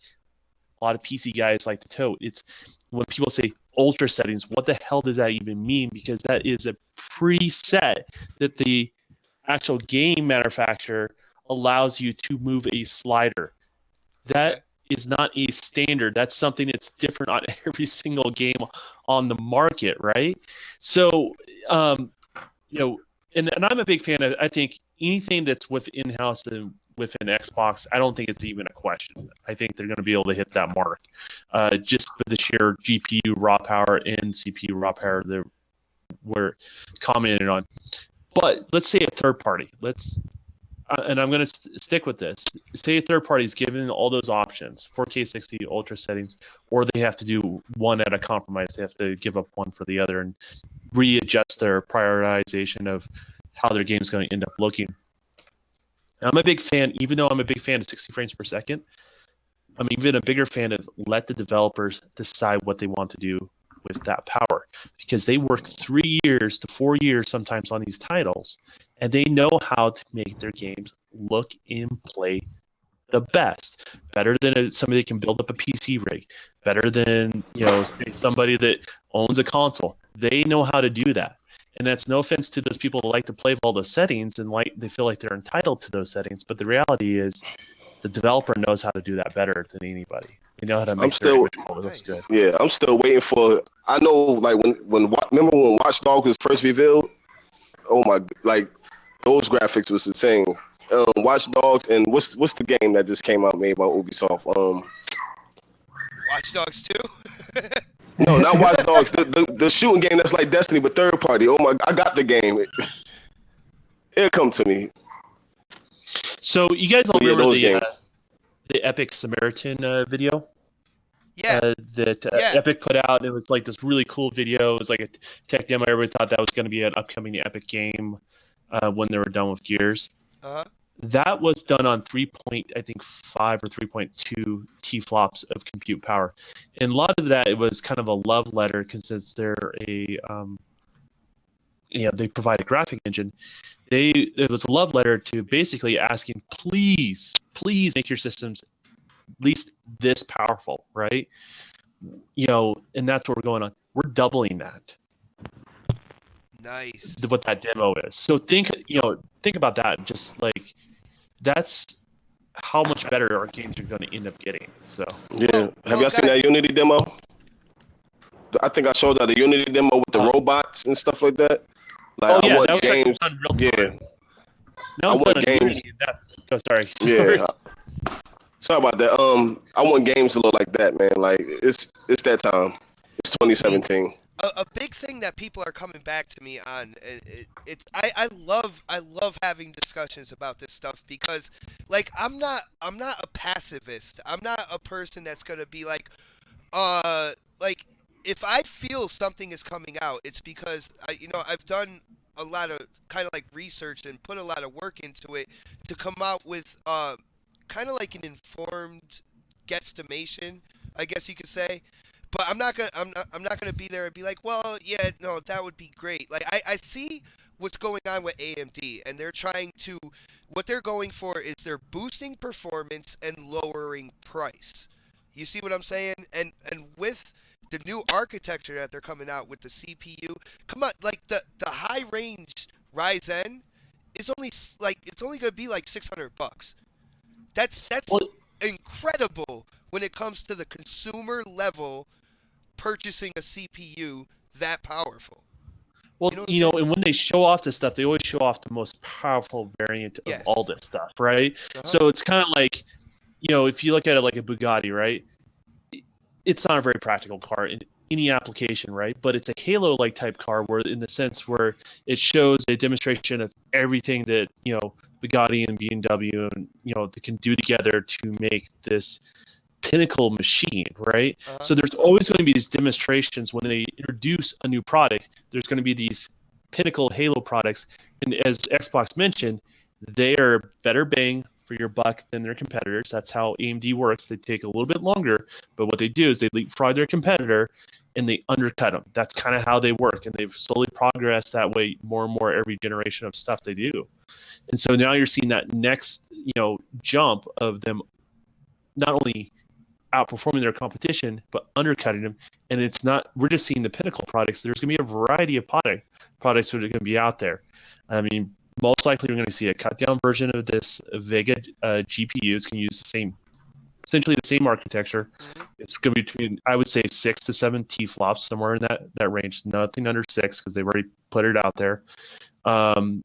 a lot of PC guys like to tote. It's when people say ultra settings, what the hell does that even mean? Because that is a preset that the actual game manufacturer allows you to move a slider. That Okay. is not a standard. That's something that's different on every single game on the market, right? So, um, you know, and I'm a big fan of. I think anything that's with in-house and within Xbox, I don't think it's even a question. I think they're going to be able to hit that mark, just with the sheer GPU raw power and CPU raw power that we're commenting on. But let's say a third party. And I'm going to stick with this. Say a third party is given all those options, 4K 60 ultra settings, or they have to do one at a compromise. They have to give up one for the other and readjust their prioritization of how their game is going to end up looking. And I'm a big fan, even though I'm a big fan of 60 frames per second, I'm even a bigger fan of let the developers decide what they want to do with that power because they work 3 years to 4 years sometimes on these titles and they know how to make their games look and play the best, better than somebody that can build up a PC rig, better than somebody that owns a console. They know how to do that, and that's no offense to those people that like to play with all those settings and like they feel like they're entitled to those settings. But the reality is, the developer knows how to do that better than anybody. They know how to I'm make their still image look Nice. good. Yeah, I'm still waiting for. I know, like remember when Watch Dogs was first revealed? Oh my, like those graphics was insane. Watch Dogs and what's the game that just came out made by Ubisoft? Watch Dogs 2. No, not Watch Dogs. The shooting game that's like Destiny but third party. Oh my, I got the game. It'll come to me. So you guys all But yeah, remember those games. the Epic Samaritan video Yeah. that Yeah. Epic put out? It was like this really cool video. It was like a tech demo. Everybody thought that was going to be an upcoming Epic game when they were done with Gears. Uh huh. That was done on 3.5 or 3.2 T flops of compute power, and a lot of that it was kind of a love letter because they're a they provide a graphic engine. It was a love letter to basically asking, please, please make your systems at least this powerful, right? And that's what we're going on. We're doubling that, Nice. what that demo is. So think about that. Just like that's how much better our games are going to end up getting. So Yeah. Have Well, y'all seen guys. that Unity demo? I think I showed that the Unity demo with the robots and stuff like that. Like oh I yeah, want that was actually games. done real Yeah, time. That I was done want on games. Unity. That's sorry. Yeah, sorry about that. I want games to look like that, man. Like it's that time. It's Well, see, 2017. a big thing that people are coming back to me on, and it's I love having discussions about this stuff because, like, I'm not a pacifist. I'm not a person that's gonna be like if I feel something is coming out, it's because I've done a lot of kind of like research and put a lot of work into it to come out with kind of like an informed guesstimation, I guess you could say. But I'm not gonna be there and be like, well, yeah, no, that would be great. Like I see what's going on with AMD, and they're trying to, what they're going for is they're boosting performance and lowering price. You see what I'm saying? And with the new architecture that they're coming out with the CPU, come on, like the high range Ryzen is only like it's only gonna be like $600. That's Well, incredible when it comes to the consumer level purchasing a CPU that powerful. You Well, know what I'm you know, saying? and when they show off this stuff, they always show off the most powerful variant of all Yes. this stuff, right? Uh huh. So it's kind of like, you know, if you look at it like a Bugatti, right? It's not a very practical car in any application, right? But it's a Halo-like type car, where in the sense where it shows a demonstration of everything that Bugatti and BMW and they can do together to make this pinnacle machine, right? Uh huh. So there's always going to be these demonstrations when they introduce a new product. There's going to be these pinnacle Halo products, and as Xbox mentioned, they are better bang for your buck than their competitors. That's how AMD works. They take a little bit longer, but what they do is they leapfrog their competitor and they undercut them. That's kind of how they work, and they've slowly progressed that way more and more every generation of stuff they do. And so now you're seeing that next, jump of them not only outperforming their competition, but undercutting them. And it's not, we're just seeing the pinnacle products. There's going to be a variety of products that are going to be out there. I mean, most likely we're going to see a cut down version of this Vega GPU. It's going to use essentially the same architecture. Hmm. It's going to be between, I would say, 6 to 7 T flops, somewhere in that range. Nothing under 6, because they've already put it out there. Um,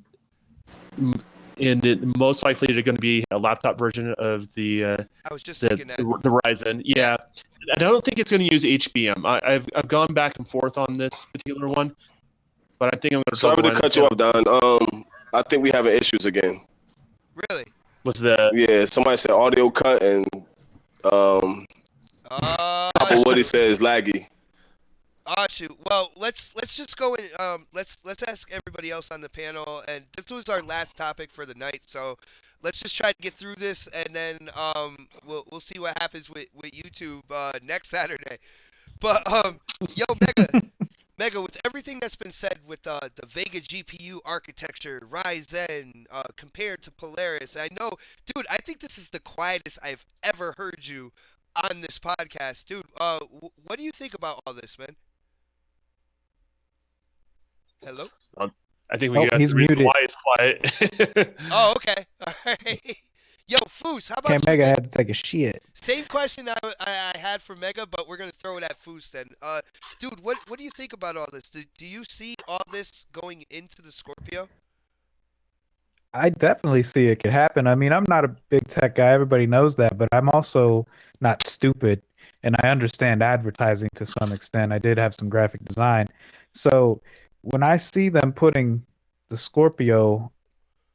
and most likely they're going to be a laptop version of I was just the thinking that. the Ryzen. Yeah. Yeah, I don't think it's going to use HBM. I've gone back and forth on this particular one, but I think I'm going to Sorry build a to Ryzen cut you 7 off, Don. I think we having issues again. Really. with the Yeah, somebody said audio cut, and um, Papa Woody Shoot. says laggy. Shoot. Well, let's just go in. Let's ask everybody else on the panel, and this was our last topic for the night. So, let's just try to get through this, and then we'll see what happens with YouTube next Saturday. But yo, Mega, with everything that's been said with the Vega GPU architecture, Ryzen, compared to Polaris, I know, dude, I think this is the quietest I've ever heard you on this podcast, dude. What do you think about all this, man? Hello. I think we Oh, got the he's reason muted. why it's quiet. Oh, okay. All right. Yo, Foos, how Okay, about you, Mega man? had to take a shit. Same question I had for Mega, but we're gonna throw it at Foos then. Dude, what do you think about all this? Do you see all this going into the Scorpio? I definitely see it could happen. I mean, I'm not a big tech guy. Everybody knows that, but I'm also not stupid, and I understand advertising to some extent. I did have some graphic design. So when I see them putting the Scorpio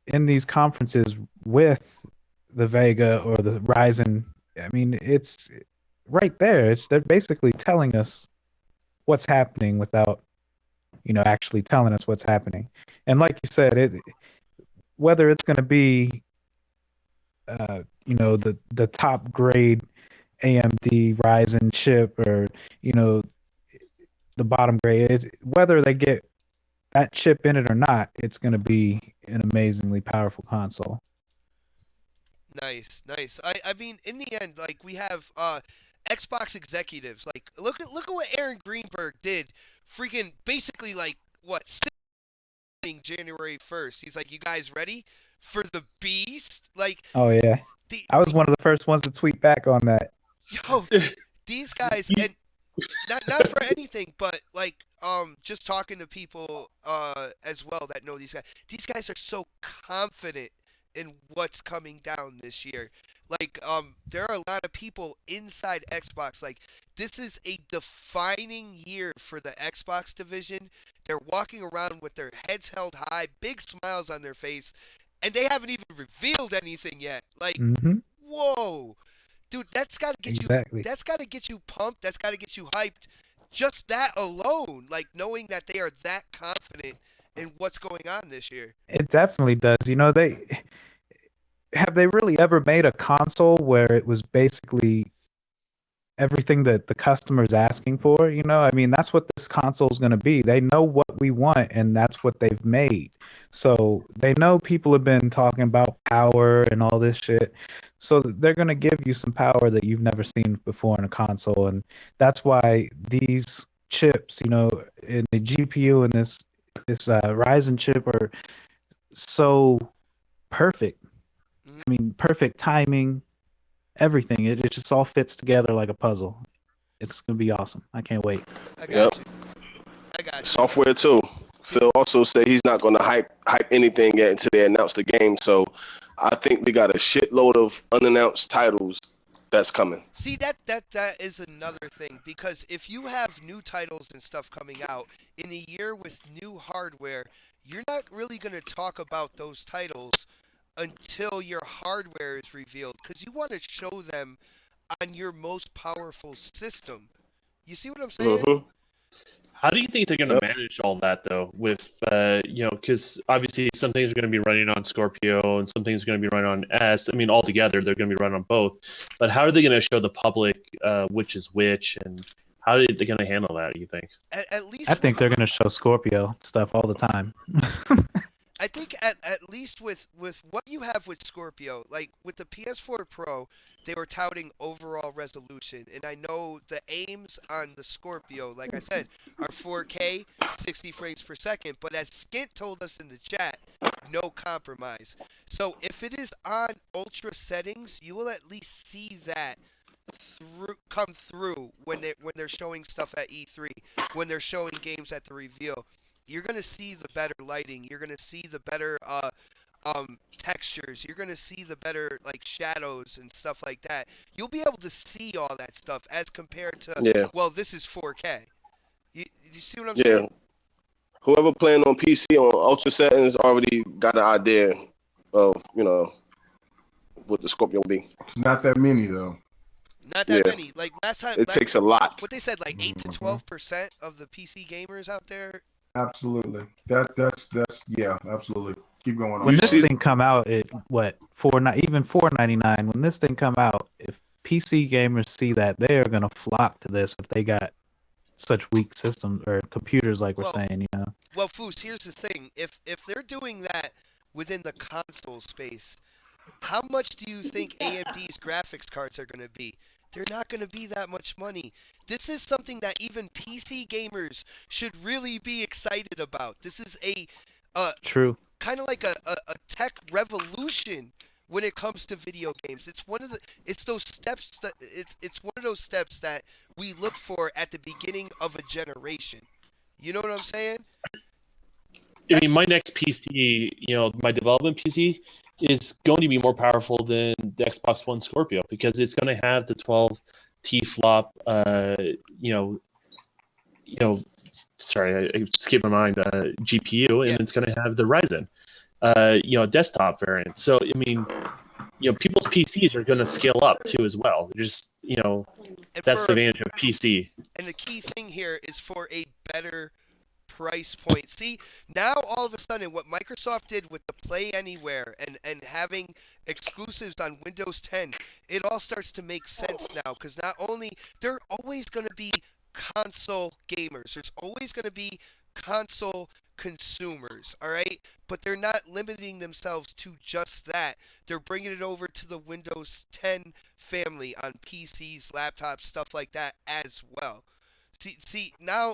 in these conferences with the Vega or the Ryzen, I mean, it's right there. They're basically telling us what's happening without, actually telling us what's happening. And like you said, whether it's going to be the top grade AMD Ryzen chip, or you know the bottom grade, is whether they get that chip in it or not, it's going to be an amazingly powerful console. Nice, nice. I mean, in the end, like we have Xbox executives. Like, look at what Aaron Greenberg did. Freaking basically like what sitting January 1st. He's like, you guys ready for the beast? Like Oh yeah, I was the one of the first ones to tweet back on that. yo, these guys, You- and not for anything, but like just talking to people as well that know these guys. These guys are so confident in what's coming down this year. Like there are a lot of people inside Xbox, like this is a defining year for the Xbox division. They're walking around with their heads held high, big smiles on their face, and they haven't even revealed anything yet. Like, Hmm. whoa, dude, Exactly. that's got to get you pumped. That's got to get you hyped. Just that alone, like knowing that they are that confident in what's going on this year. It definitely does. You know, they really ever made a console where it was basically everything that the customer's asking for, you know? I mean, that's what this console is going to be. They know what we want and that's what they've made. So they know people have been talking about power and all this shit. So they're going to give you some power that you've never seen before in a console. And that's why these chips, you know, in the GPU and this Ryzen chip are so perfect. Hmm. I mean, perfect timing, everything. It just all fits together like a puzzle. It's gonna be awesome. I can't wait. I Yep. got you. I got you. Software too. Did, Phil also said he's not going to hype anything yet until they announce the game. So I think we got a shitload of unannounced titles that's coming. See that is another thing because if you have new titles and stuff coming out in a year with new hardware, you're not really going to talk about those titles until your hardware is revealed because you want to show them on your most powerful system. You see what I'm saying? Mm-hmm. How do you think they're going to Yep. manage all that though? With because obviously some things are going to be running on Scorpio and some things are going to be running on S. I mean, altogether they're going to be running on both. But how are they going to show the public which is which, and how are they going to handle that? You think? At I least think with they're gonna show Scorpio stuff all the time. I think at least with what you have with Scorpio, like with the PS4 Pro, they were touting overall resolution, and I know the aims on the Scorpio, like I said, are 4K, 60 frames per second. But as Skint told us in the chat, no compromise. So if it is on ultra settings, you will at least see that come through when they're showing stuff at E3, when they're showing games at the reveal. You're gonna see the better lighting. You're gonna see the better textures. You're gonna see the better like shadows and stuff like that. You'll be able to see all that stuff as compared to Yeah. well, this is 4K. You see what I'm Yeah. saying? Whoever playing on PC on ultra settings already got an idea of what the Scorpio will be. It's not that many though. Not that Yeah. many. Like last time, It takes a lot. what they said, like 8 to Mhm. 12% of the PC gamers out there. Absolutely. That's yeah, absolutely. Keep going on, When You this see, sorry. thing come out, it what even 499. When this thing come out, if PC gamers see that, they are gonna flock to this if they got such weak systems or computers, like we're Well, saying. You know, well, Foos, here's the thing. If they're doing that within the console space, how much do you think AMD's graphics cards are going to be? They're not going to be that much money. This is something that even PC gamers should really be excited about. This is a true. kind of like a tech revolution when it comes to video games. It's those steps that it's one of those steps that we look for at the beginning of a generation. You know what I'm saying? I mean, That's my next PC, my development PC is going to be more powerful than the Xbox One Scorpio because it's going to have the 12 T flop, you know, sorry, I skipped my mind, GPU, yeah. and it's going to have the Ryzen, desktop variant. So, I mean, people's PCs are going to scale up too as well. Just, And that's for the a, advantage of PC. and the key thing here is for a better price point. See, now all of a sudden, what Microsoft did with the Play Anywhere and having exclusives on Windows 10, it all starts to make sense now. Because not only there are always going to be console gamers, there's always going to be console consumers. All right, but they're not limiting themselves to just that. They're bringing it over to the Windows 10 family on PCs, laptops, stuff like that as well. See now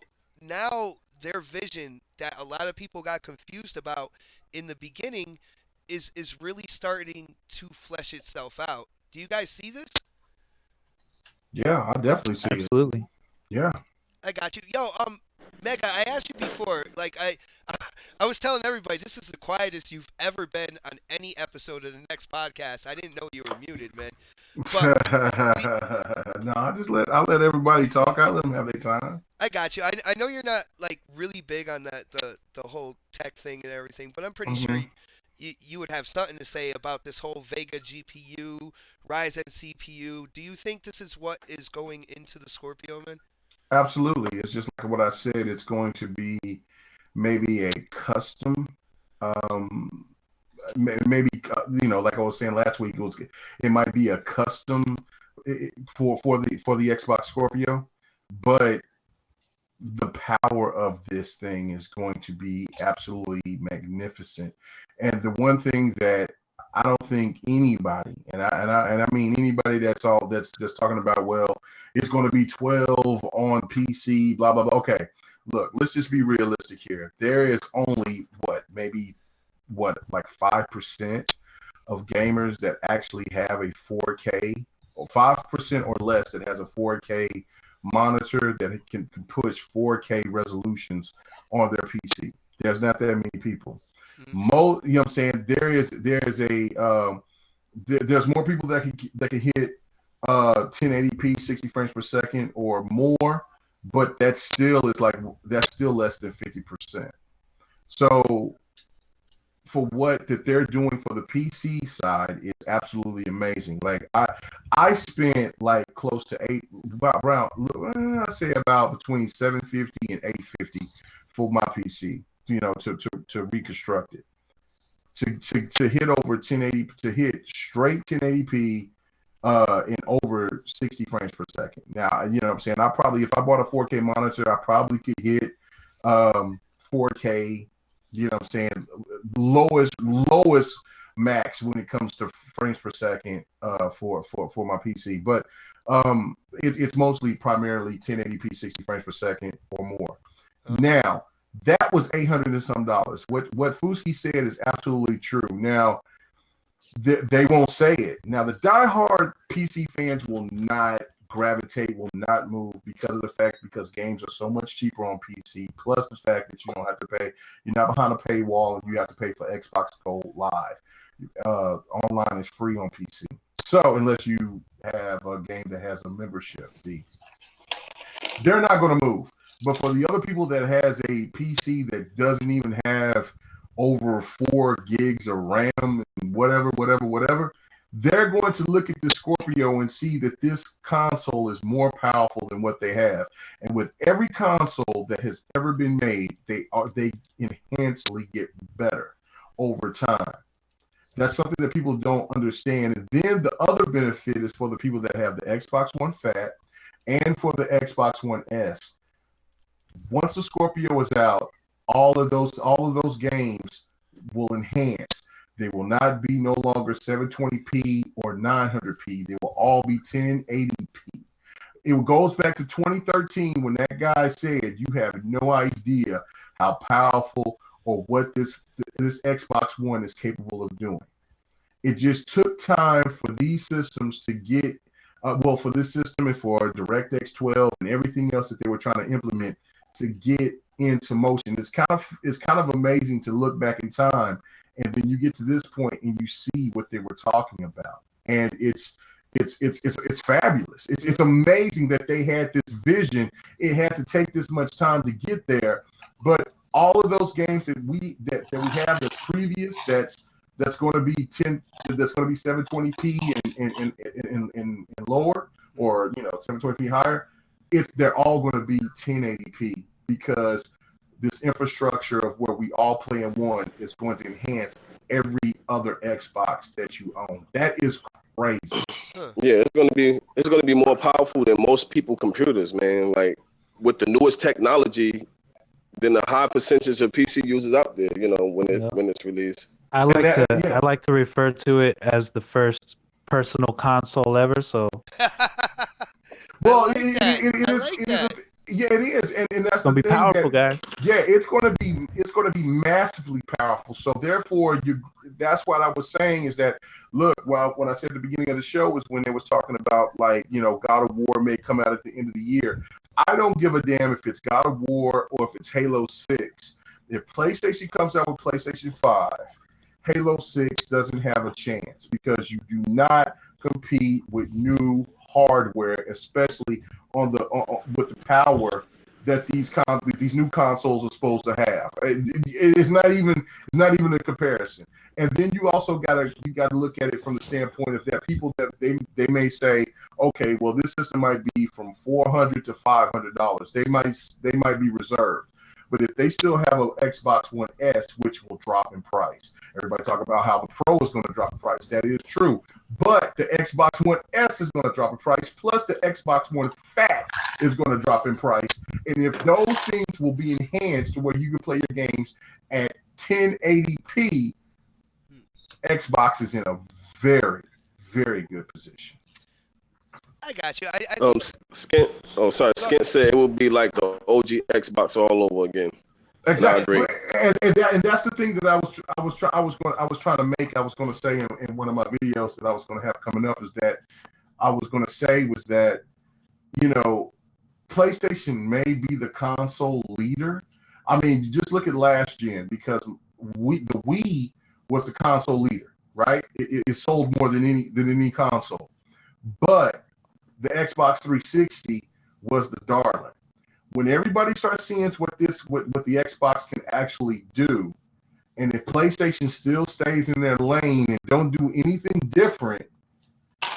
their vision that a lot of people got confused about in the beginning is really starting to flesh itself out. Do you guys see this? Yeah, I definitely see it. Absolutely. Yeah. I got you. Yo, Mega, I asked you before, like I was telling everybody this is the quietest you've ever been on any episode of the next podcast. I didn't know you were muted, man. But the, No, I let everybody talk. I let them have their time. I got you. I know you're not like really big on the whole tech thing and everything, but I'm pretty sure Hmm. you would have something to say about this whole Vega GPU, Ryzen CPU. Do you think this is what is going into the Scorpio, man? Absolutely. It's just like what I said. It's going to be maybe a custom. Maybe like I was saying last week, it might be a custom for the Xbox Scorpio, but the power of this thing is going to be absolutely magnificent. And the one thing that I don't think anybody, and I mean anybody that's just talking about, well, it's going to be 12 on PC, blah blah blah. Okay, look, let's just be realistic here. There is only maybe like 5% of gamers that actually have a 4K, or 5% or less that has a 4K monitor that can push 4K resolutions on their PC. There's not that many people. Mhm. Most, you know what I'm saying? There's more people that can hit 1080p 60 frames per second or more, but that's still less than 50%. So for what that they're doing for the PC side is absolutely amazing. Like I spent like close to I say about between 750 and 850 for my PC, to reconstruct it. To hit over 1080, to hit straight 1080p in over 60 frames per second. Now, you know what I'm saying? If I bought a 4K monitor, I probably could hit 4K, you know what I'm saying, lowest max when it comes to frames per second for my PC. But it's mostly primarily 1080p 60 frames per second or more. Now, that was $800 and some dollars. What Fuski said is absolutely true. Now, they won't say it. Now, the diehard PC fans will not move because games are so much cheaper on PC. Plus the fact that you don't have to pay, you're not behind a paywall, and you have to pay for Xbox Gold Live. Online is free on PC. So unless you have a game that has a membership fee, they're not going to move. But for the other people that has a PC that doesn't even have over 4 gigs of RAM and whatever, they're going to look at the Scorpio and see that this console is more powerful than what they have. And with every console that has ever been made, they enhancedly get better over time. That's something that people don't understand. And then the other benefit is for the people that have the Xbox One Fat and for the Xbox One S. Once the Scorpio is out, all of those games will enhance. They will not be no longer 720p or 900p. They will all be 1080p. It goes back to 2013 when that guy said, "You have no idea how powerful or what this Xbox One is capable of doing." It just took time for these systems to get, for this system and for DirectX 12 and everything else that they were trying to implement to get into motion. It's kind of amazing to look back in time, and then you get to this point and you see what they were talking about, and it's fabulous. It's amazing that they had this vision. It had to take this much time to get there, but all of those games that we have that's previous, that's going to be 720p and lower, or 720p higher, if they're all going to be 1080p, because this infrastructure of where we all play in one is going to enhance every other Xbox that you own. That is crazy. Yeah, it's gonna be more powerful than most people computers, man. Like with the newest technology than the high percentage of PC users out there. When it's released. I like to refer to it as the first personal console ever. So Well, I like that. it is. Yeah, it is, and that's it's gonna the be thing powerful, guys. Yeah, it's going to be massively powerful. So therefore, that's what I was saying is that, look, well, when I said at the beginning of the show was when they was talking about, like, God of War may come out at the end of the year. I don't give a damn if it's God of War or if it's Halo 6. If PlayStation comes out with PlayStation 5, Halo 6 doesn't have a chance, because you do not compete with new hardware, especially with the power that these new consoles are supposed to have. It's not even a comparison. And then you also gotta look at it from the standpoint of that people that they may say, okay, well, this system might be from $400 to $500. They might be reserved. But if they still have an Xbox One S, which will drop in price, everybody talk about how the Pro is going to drop in price. That is true. But the Xbox One S is going to drop in price, plus the Xbox One Fat is going to drop in price. And if those things will be enhanced to where you can play your games at 1080p, Xbox is in a very, very good position. I got you. I think Skint. Oh, sorry. Skint said it would be like the OG Xbox all over again. Exactly, And I agree. and that's the thing that I was trying to make. I was going to say in one of my videos that I was going to have coming up is that I was going to say was that, you know, PlayStation may be the console leader. I mean, you just look at last gen, because the Wii was the console leader, right? It sold more than any console, but the Xbox 360 was the darling. When everybody starts seeing what the Xbox can actually do, and if PlayStation still stays in their lane and don't do anything different,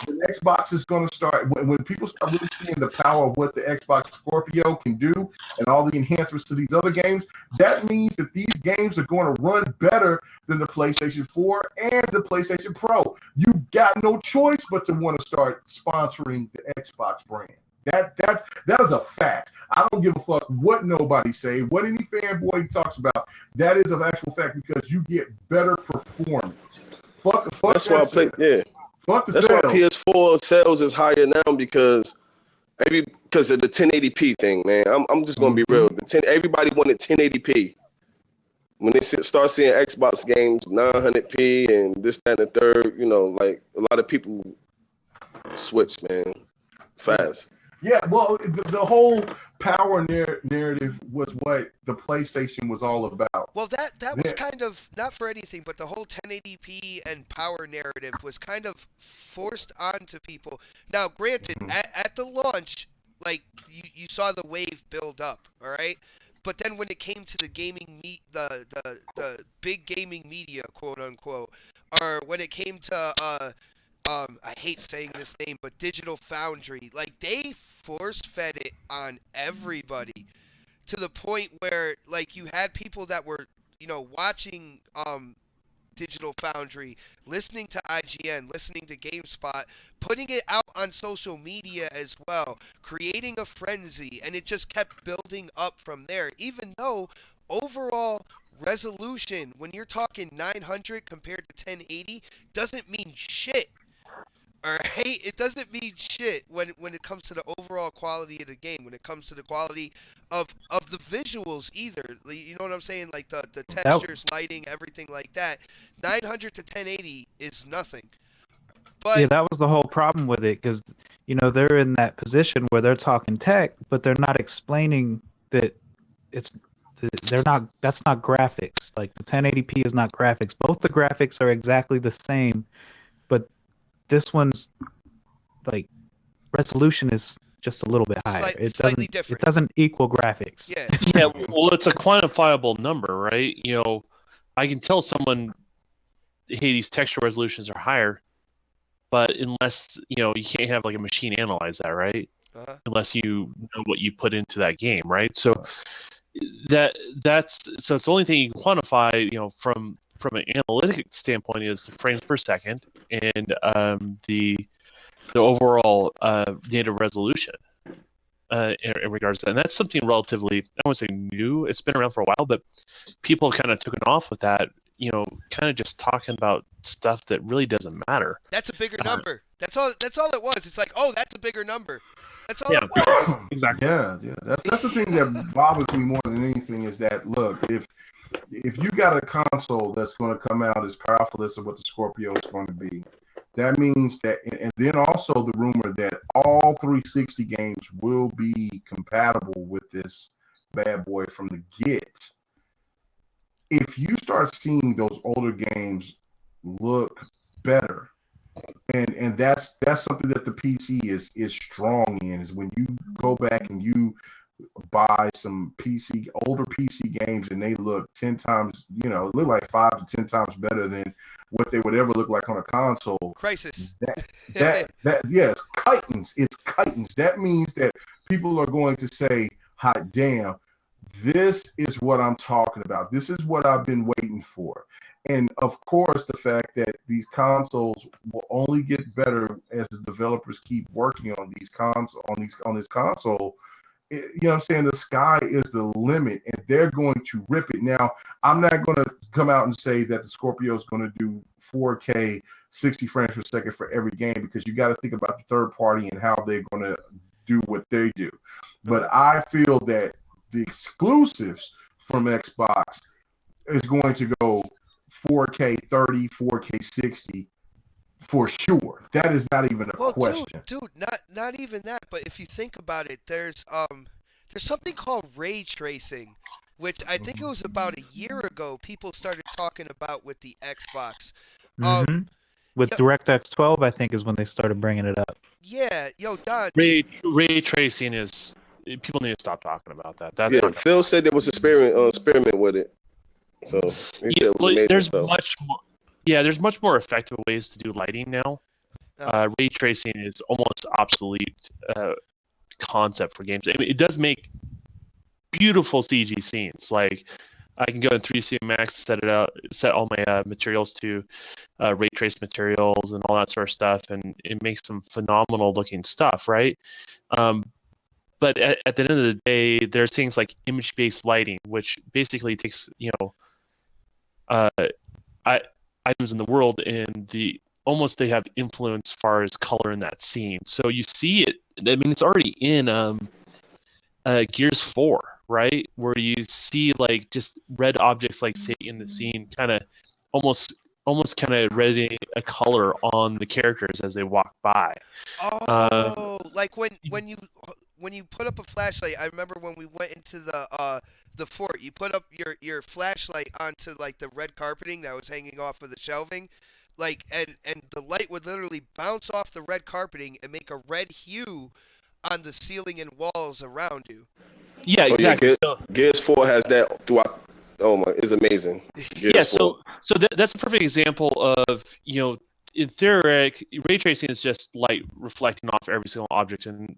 the Xbox is going to start, when people start really seeing the power of what the Xbox Scorpio can do and all the enhancements to these other games, that means that these games are going to run better than the PlayStation 4 and the PlayStation Pro. You got no choice but to want to start sponsoring the Xbox brand. That is a fact. I don't give a fuck what nobody say, what any fanboy talks about. That is an actual fact, because you get better performance. Fuck That's why I play. Yeah. Fuck the That's sales. why PS4 sales is higher now, because of the 1080p thing, man. I'm just gonna be real. Everybody wanted 1080p. When they start seeing Xbox games 900p and this, that, and the third, you know, like a lot of people switch, man, fast. Yeah, well, the whole power narrative was what the PlayStation was all about. well that was kind of, not for anything, but the whole 1080p and power narrative was kind of forced onto people. Now, granted, at the launch, like you saw the wave build up, all right. But then when it came to the the big gaming media, quote unquote, or when it came to I hate saying this name, but Digital Foundry, like they force fed it on everybody to the point where like you had people that were, watching Digital Foundry, listening to IGN, listening to GameSpot, putting it out on social media as well, creating a frenzy, and it just kept building up from there. Even though overall resolution, when you're talking 900 compared to 1080, doesn't mean shit. All right, it doesn't mean shit when it comes to the overall quality of the game. When it comes to the quality of the visuals, either, you know what I'm saying, like the textures, lighting, everything like that. 900 to 1080 is nothing. Yeah, But that was the whole problem with it, because they're in that position where they're talking tech, but they're not explaining that it's they're not that's not graphics. Like the 1080p is not graphics. Both the graphics are exactly the same, but this one's like resolution is just a little bit higher. slightly different. It doesn't equal graphics. Yeah. Yeah, well, it's a quantifiable number, right? I can tell someone, hey, these texture resolutions are higher, but unless you can't have like a machine analyze that, right? Uh-huh. Unless you know what you put into that game, right? So that's it's the only thing you can quantify, from an analytic standpoint, is the frames per second and the overall data resolution. In regards to that. And that's something relatively, I won't say new, it's been around for a while, but people kind of took it off with that, kind of just talking about stuff that really doesn't matter. That's a bigger number. That's all it was. It's like, oh, that's a bigger number. That's all Yeah. it was. Exactly. Yeah. That's the thing that bothers me more than anything, is that, look, if you got a console that's going to come out as powerful as what the Scorpio is going to be, that means that, and then also the rumor that all 360 games will be compatible with this bad boy from the get. If you start seeing those older games look better, and that's something that the PC is strong in, is when you go back and you buy some older PC games, and they look 10 times, look like 5 to 10 times better than what they would ever look like on a console. Crisis. Yes, Titans. It's Titans. That means that people are going to say, hot damn, This is what I'm talking about. This is what I've been waiting for. And of course, the fact that these consoles will only get better as the developers keep working on these on this console. You know what I'm saying? The sky is the limit, and they're going to rip it. Now, I'm not going to come out and say that the Scorpio is going to do 4K 60 frames per second for every game, because you got to think about the third party and how they're going to do what they do. But I feel that the exclusives from Xbox is going to go 4K 30, 4K 60 for sure. That is not even a Well, question. not even that. But if you think about it, there's something called ray tracing, which I think it was about a year ago. People started talking about with the Xbox. Hmm. With Yeah, DirectX 12, I think is when they started bringing it up. yeah, yo, Don. Ray tracing is people need to stop talking about that. That's Yeah, not. Phil said there was a experiment with it, so he Yeah, said it was well, amazing there's stuff. much more. Yeah, there's much more effective ways to do lighting now. Uh, Ray tracing is almost obsolete concept for games. I mean, it does make beautiful CG scenes. Like I can go in 3C Max, set all my materials to ray trace materials and all that sort of stuff, and it makes some phenomenal looking stuff, right? Um, but at the end of the day, there's things like image-based lighting, which basically takes uh, I, items in the world and they have influence as far as color in that scene. So you see it. I mean, it's already in Gears 4, right? Where you see like just red objects, like say in the scene, kind of almost kind of reading a color on the characters as they walk by. Uh, oh, like when you put up a flashlight. I remember when we went into the fort. You put up your flashlight onto like the red carpeting that was hanging off of the shelving, like and the light would literally bounce off the red carpeting and make a red hue on the ceiling and walls around you. yeah, Oh yeah, exactly. So Gears 4 has that throughout. Oh my, it's amazing. yeah, Gears 4. so that's a perfect example of in theory, ray tracing is just light reflecting off every single object, and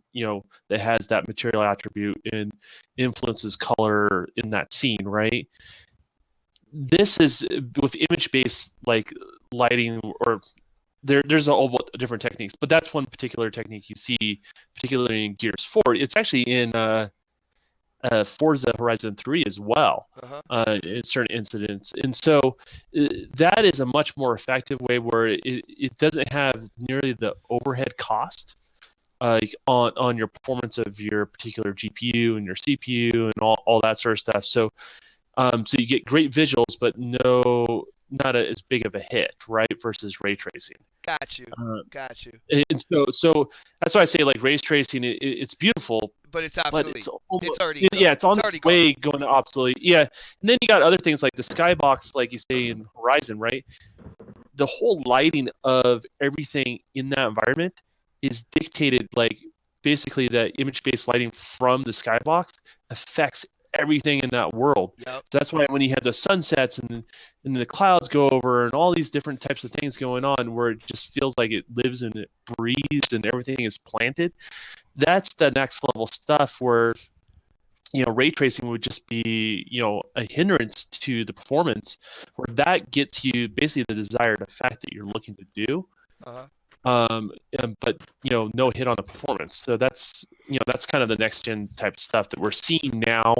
that has that material attribute and influences color in that scene, right? This is with image-based like lighting, or there's a whole bunch of different techniques, but that's one particular technique you see, particularly in Gears 4. It's actually in Forza Horizon 3 as well, Uh huh. in certain incidents. And so that is a much more effective way where it doesn't have nearly the overhead cost on your performance of your particular GPU and your CPU and all that sort of stuff. So you get great visuals, but not as big of a hit, right? Versus ray tracing. Got you. Uh, Got you. and so that's why I say like ray tracing. It's beautiful, But it's but it's obsolete. almost It's already yeah, it's it's on its already gone. way going to obsolete. Yeah, and then you got other things like the skybox, like you say in Horizon, right? The whole lighting of everything in that environment is dictated, like basically the image-based lighting from the skybox affects everything in that world. Yep. So that's why when you have the sunsets and the clouds go over and all these different types of things going on, where it just feels like it lives and it breathes and everything is planted, that's the next level stuff where ray tracing would just be a hindrance to the performance, where that gets you basically the desired effect that you're looking to do, Uh huh. but no hit on the performance. So that's kind of the next gen type of stuff that we're seeing now,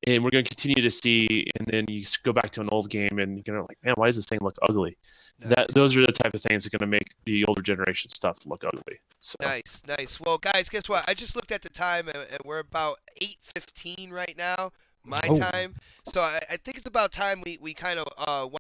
and we're going to continue to see. And then you go back to an old game and you're like, man, why does this thing look ugly? Nice. Those are the type of things that are going to make the older generation stuff look ugly. So Nice, nice. Well, guys, guess what? I just looked at the time, and we're about 8:15 right now, my Oh, time. So I think it's about time we kind of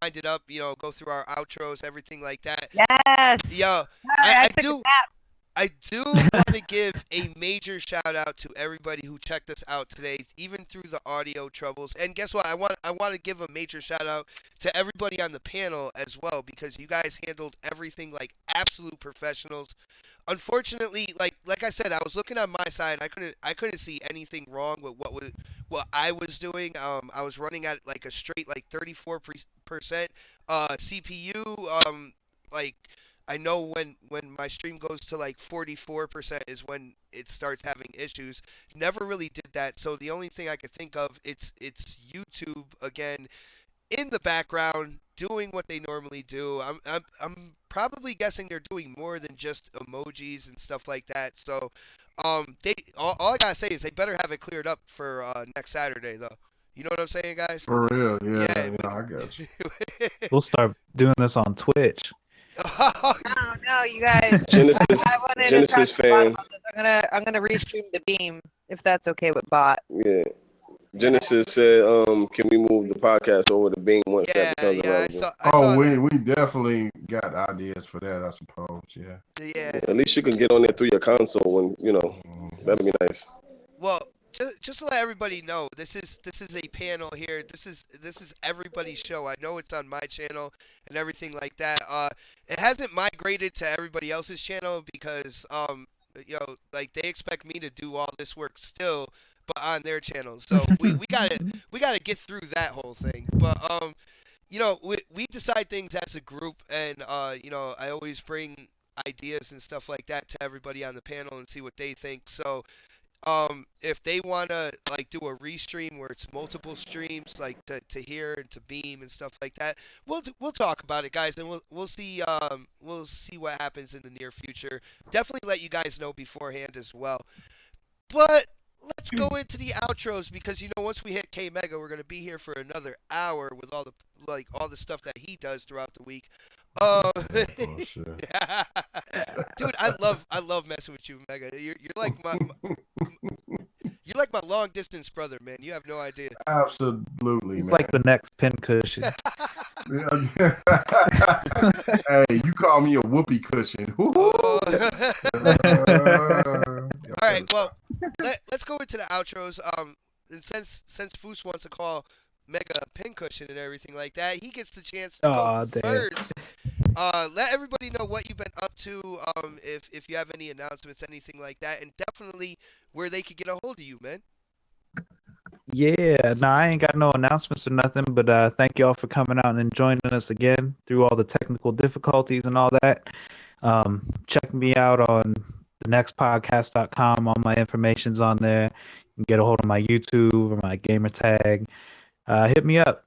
wind it up. Go through our outros, everything like that. Yes. Yo, Sorry, I, I I took a do nap. I do want to give a major shout out to everybody who checked us out today, even through the audio troubles. And guess what? I want to give a major shout out to everybody on the panel as well, because you guys handled everything like absolute professionals. Unfortunately, like I said, I was looking on my side. I couldn't see anything wrong with what I was doing. I was running at like a straight like 34% CPU. Like I know when my stream goes to like 44% is when it starts having issues. Never really did that, so the only thing I could think of it's YouTube again in the background doing what they normally do. I'm probably guessing they're doing more than just emojis and stuff like that. So, they all I gotta say is they better have it cleared up for next Saturday though. You know what I'm saying, guys? For real, yeah, Yeah. yeah, I got you. We'll start doing this on Twitch. Oh no, you guys. Genesis I wanted to talk Genesis to Bot fan. about this. I'm gonna restream the beam if that's okay with Bot. Yeah. Genesis said, can we move the podcast over to Bing once that Yeah, becomes yeah, available? I Oh, saw that. we definitely got ideas for that, I suppose. Yeah. Yeah. At least you can get on there through your console and Mhm. that'd be nice. Well, just to let everybody know, this is a panel here. This is everybody's show. I know it's on my channel and everything like that. It hasn't migrated to everybody else's channel because like they expect me to do all this work still, but on their channel. So we gotta get through that whole thing. But we decide things as a group, and I always bring ideas and stuff like that to everybody on the panel and see what they think. So if they want to like do a restream where it's multiple streams like to hear and to beam and stuff like that, we'll talk about it, guys, and we'll see what happens in the near future. Definitely let you guys know beforehand as well. But let's go into the outros because once we hit K Mega, we're gonna be here for another hour with all the stuff that he does throughout the week. Uh, Oh, shit. dude, I love messing with you, Mega. You're like my long distance brother, man. You have no idea. Absolutely, He's man. like the next pincushion. Yeah. Hey, you call me a whoopee cushion. Woo-hoo. All right, well, let's go into the outros. And since Foos wants to call Mega a pincushion and everything like that, he gets the chance to go Aw, damn. first. Let everybody know what you've been up to. If you have any announcements, anything like that, and definitely where they could get a hold of you, man. Yeah, no, I ain't got no announcements or nothing, but thank y'all for coming out and joining us again through all the technical difficulties and all that. Check me out on thenextpodcast.com. All my information's on there. You can get a hold of my YouTube or my gamer tag. Hit me up.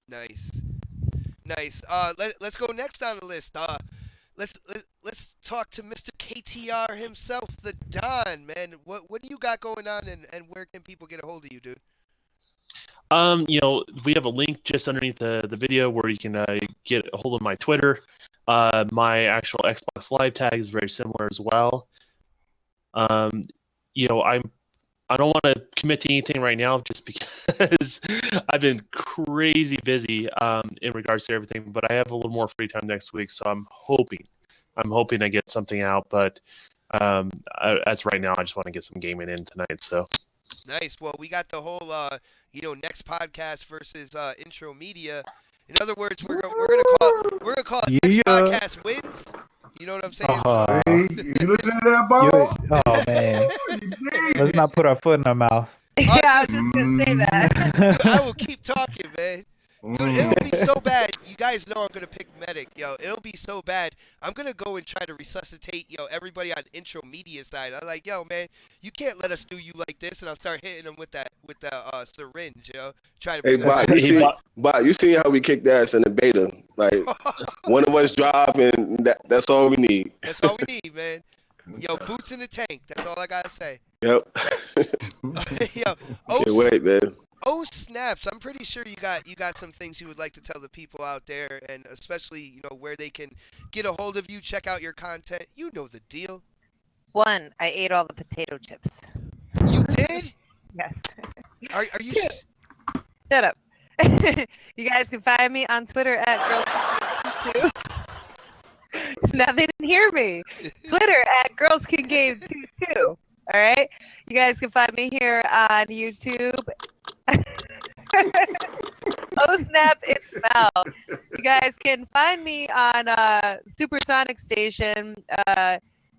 Nice, nice. Let's go next on the list. Let's talk to Mr. KTR himself, the Don, man. What do you got going on, and where can people get a hold of you, dude? We have a link just underneath the video where you can get a hold of my Twitter. My actual Xbox Live tag is very similar as well. I don't want to commit to anything right now just because I've been crazy busy in regards to everything, but I have a little more free time next week, so I'm hoping I get something out, but as right now, I just want to get some gaming in tonight. So Nice. Well, we got the whole next podcast versus intro media. In other words, we're gonna call it next Yeah. podcast wins. You know what I'm saying? Hey, you listen to that, ball? Oh, man. Let's not put our foot in our mouth. Yeah, I was just gonna say that. Dude, I will keep talking, man. Dude, it'll be so bad. You guys know I'm gonna pick medic, yo. It'll be so bad. I'm gonna go and try to resuscitate, everybody on intro media side. I'm like, yo, man, you can't let us do you like this, and I'll start hitting them with the syringe, Try to Hey, bring them Bot, back. you see how we kicked ass in the beta? Like one of us drive, and that's all we need. That's all we need, man. Yo, boots in the tank. That's all I gotta say. Yep. Yo, Can't wait, man. oh snaps! I'm pretty sure you got some things you would like to tell the people out there, and especially where they can get a hold of you, check out your content. You know the deal. One, I ate all the potato chips. You did? Yes. Are you? Two. Shut up. You guys can find me on Twitter at girls. Now they didn't hear me. Twitter at girlskingame22. All right. You guys can find me here on YouTube. Oh snap! It's Mel. You guys can find me on Supersonic Station.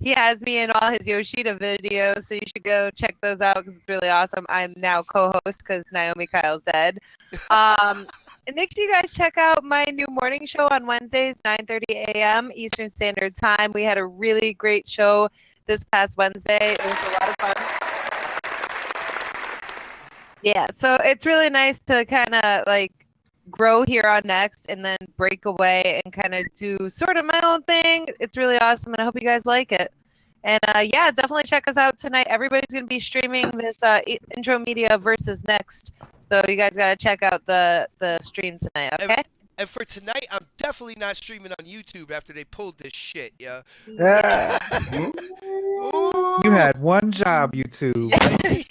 He has me in all his Yoshida videos, so you should go check those out because it's really awesome. I'm now co-host because Naomi Kyle's dead. And make sure you guys check out my new morning show on Wednesdays, 9:30 a.m. Eastern Standard Time. We had a really great show this past Wednesday. It was a lot of fun. Yeah, so it's really nice to kind of like grow here on Next and then break away and kind of do sort of my own thing. It's really awesome, and I hope you guys like it. And yeah, definitely check us out tonight. Everybody's going to be streaming this Intro Media versus Next. So you guys got to check out the stream tonight, okay? And for tonight, I'm definitely not streaming on YouTube after they pulled this shit, yeah. Yeah. Ooh. You had one job, YouTube.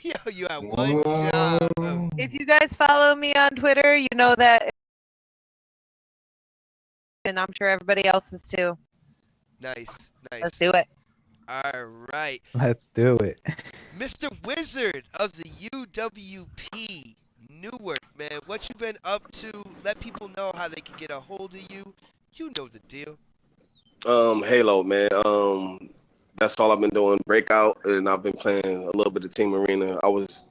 Yo, you had one job. If you guys follow me on Twitter, you know that, and I'm sure everybody else is too. Nice. Let's do it. All right. Let's do it. Mr. Wizard of the UWP, Newark, man. What you been up to? Let people know how they can get a hold of you. You know the deal. Halo, man. That's all I've been doing. Breakout, and I've been playing a little bit of Team Arena. I was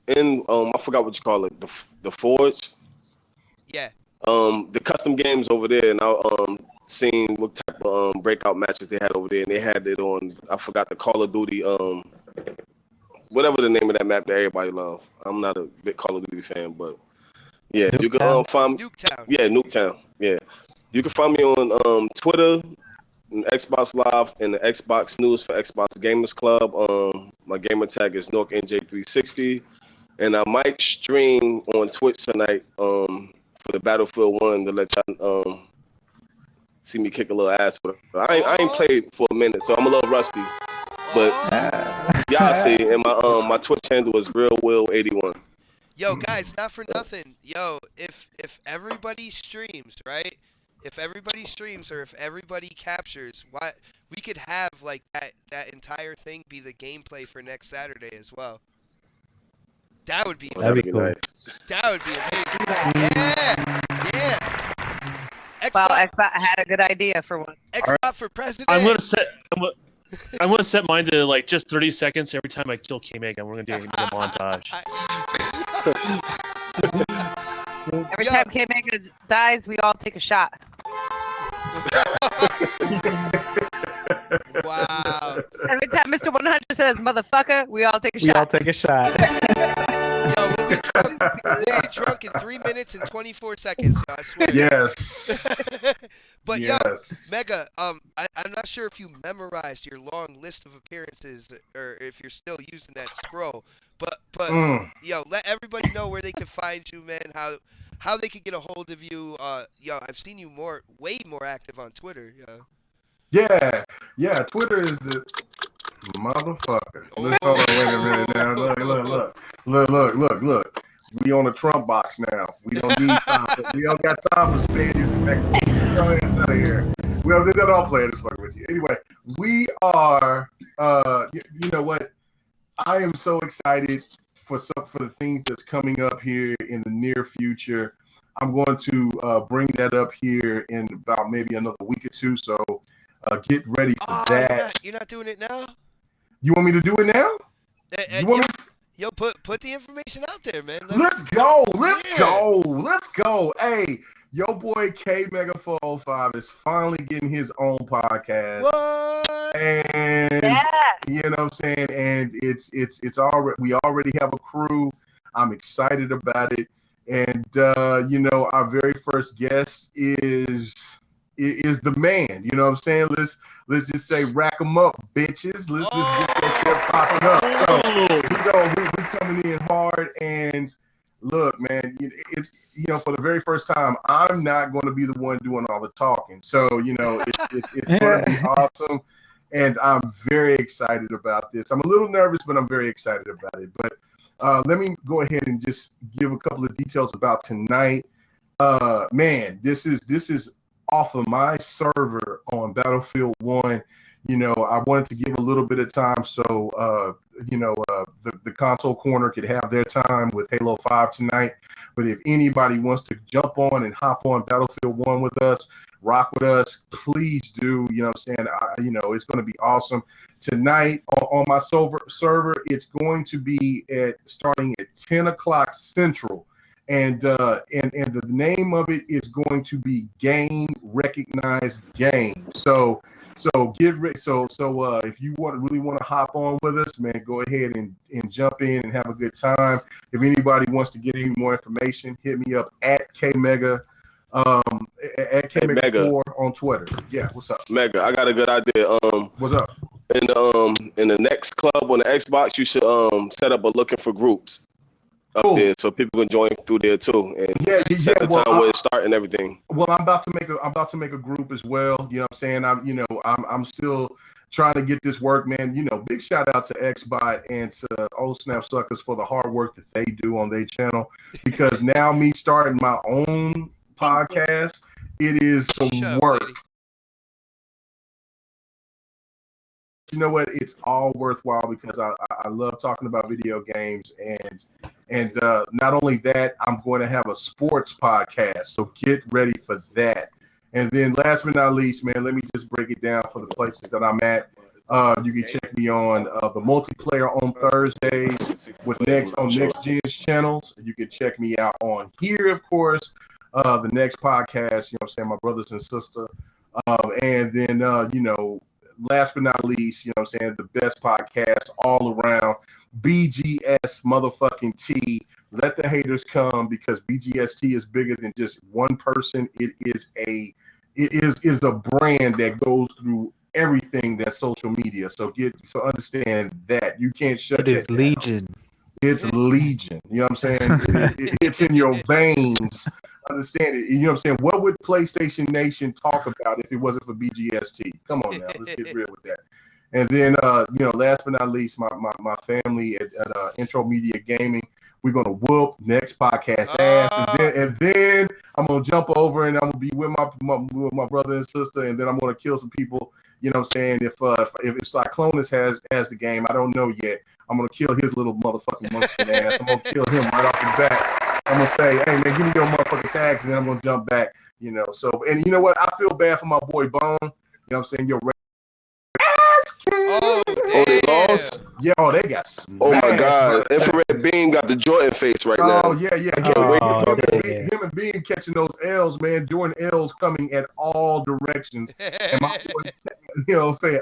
in I forgot what you call it, the Forge. Yeah. The custom games over there, and I seen what type of breakout matches they had over there, and they had it on. I forgot the Call of Duty whatever the name of that map that everybody love. I'm not a big Call of Duty fan, but yeah, you can find Nuketown. Yeah, Nuketown. Yeah, you can find me on Twitter, and Xbox Live, and the Xbox News for Xbox Gamers Club. My gamer tag is NorkNJ360, and I might stream on Twitch tonight for the Battlefield 1 to let y'all see me kick a little ass. I ain't played for a minute, so I'm a little rusty. But y'all see, and my Twitch handle is RealWill81. Yo, guys, not for nothing. Yo, if everybody streams, right? If everybody streams or if everybody captures, why we could have like that entire thing be the gameplay for next Saturday as well. That would be That'd be cool. Nice. that would be amazing. Yeah. Wow, Xbox, Xbox had a good idea for one. Xbox for president. I'm gonna set mine to like just 30 seconds every time I kill K-Meg, and we're gonna do a montage. Every Yo. time K-Mega dies, we all take a shot. Wow. Every time Mr. 100 says "motherfucker," we all take a We shot. all take a shot. Yo, we'll be drunk in 3 minutes and 24 seconds. Yo, I swear. Yes. But yo, Yes. Mega, I'm not sure if you memorized your long list of appearances or if you're still using that scroll. But yo, let everybody know where they can find you, man. How they can get a hold of you. Yo, I've seen you way more active on Twitter. Yo. Yeah. Twitter is the motherfucker. Let's hold on, wait a minute now. Look. We on a Trump box now. We don't need time. We don't got time for Spaniards and Mexicans. Go ahead out of here. Well, they don't play this fucking with you. Anyway, we are. You know what? I am so excited for the things that's coming up here in the near future. I'm going to bring that up here in about maybe another week or two. So get ready for that. You're not doing it now? You want me to do it now? You want me? Yo, put the information out there, man. Let's go. Hey, yo boy K Mega 405 is finally getting his own podcast. What? And you know what I'm saying? And it's already, we already have a crew. I'm excited about it. And you know, our very first guest is the man. You know what I'm saying? Let's just say rack them up, bitches. Let's just get that shit popping up. So we coming in hard. And look, man, it's, you know, for the very first time, I'm not going to be the one doing all the talking. So you know, it's going to be awesome. And I'm very excited about this. I'm a little nervous, but I'm very excited about it. But let me go ahead and just give a couple of details about tonight. Man, this is off of my server on Battlefield 1. You know, I wanted to give a little bit of time so you know, the console corner could have their time with Halo 5 tonight. But if anybody wants to jump on and hop on Battlefield 1 with us, rock with us, please do. You know what I'm saying? You know, it's going to be awesome. Tonight on my server, it's going to be starting at 10 o'clock Central. and the name of it is going to be Game Recognized Game. So get ready. So if you really want to hop on with us, man, go ahead and jump in and have a good time. If anybody wants to get any more information, hit me up at KMega. At KMega4 on Twitter. Yeah, what's up? Mega, I got a good idea. What's up? In the next club on the Xbox, you should set up a looking for groups up there so people can join through there too, and set the time where it start and everything. Well, I'm about to make a group as well. You know what I'm saying? I'm still trying to get this work, man. Big shout out to Xbot and to Old Snap Suckers for the hard work that they do on their channel, because now me starting my own podcast, it is some work. Lady. You know what? It's all worthwhile because I love talking about video games, and not only that, I'm going to have a sports podcast. So get ready for that. And then last but not least, man, let me just break it down for the places that I'm at. You can check me on the multiplayer on Thursdays with Next Gen's channels. You can check me out on here, of course. The next podcast, what I'm saying, my brothers and sister. And then, last but not least, what I'm saying, the best podcast all around, BGS motherfucking T. Let the haters come, because BGST is bigger than just one person. It is a brand that goes through everything that's social media. So understand that you can't shut it. It is legion. It's legion. You know what I'm saying? It's in your veins. Understand it. You know what I'm saying? What would PlayStation Nation talk about if it wasn't for BGST? Come on now, let's get real with that. And then, last but not least, my family at Intro Media Gaming. We're gonna whoop next podcast ass, and then I'm gonna jump over and I'm gonna be with my brother and sister, and then I'm gonna kill some people. You know what I'm saying? If Cyclonus has the game, I don't know yet. I'm gonna kill his little motherfucking munchkin ass. I'm gonna kill him right off the bat. I'm gonna say, hey man, give me your motherfucking tags, and then I'm gonna jump back. So, and you know what? I feel bad for my boy Bone. You know what I'm saying? Oh, they lost? Yeah, they got smashed. Oh my God. Infrared Beam got the Jordan face right now. Oh, yeah. Him and Beam catching those L's, man. Jordan L's coming at all directions. And my boy,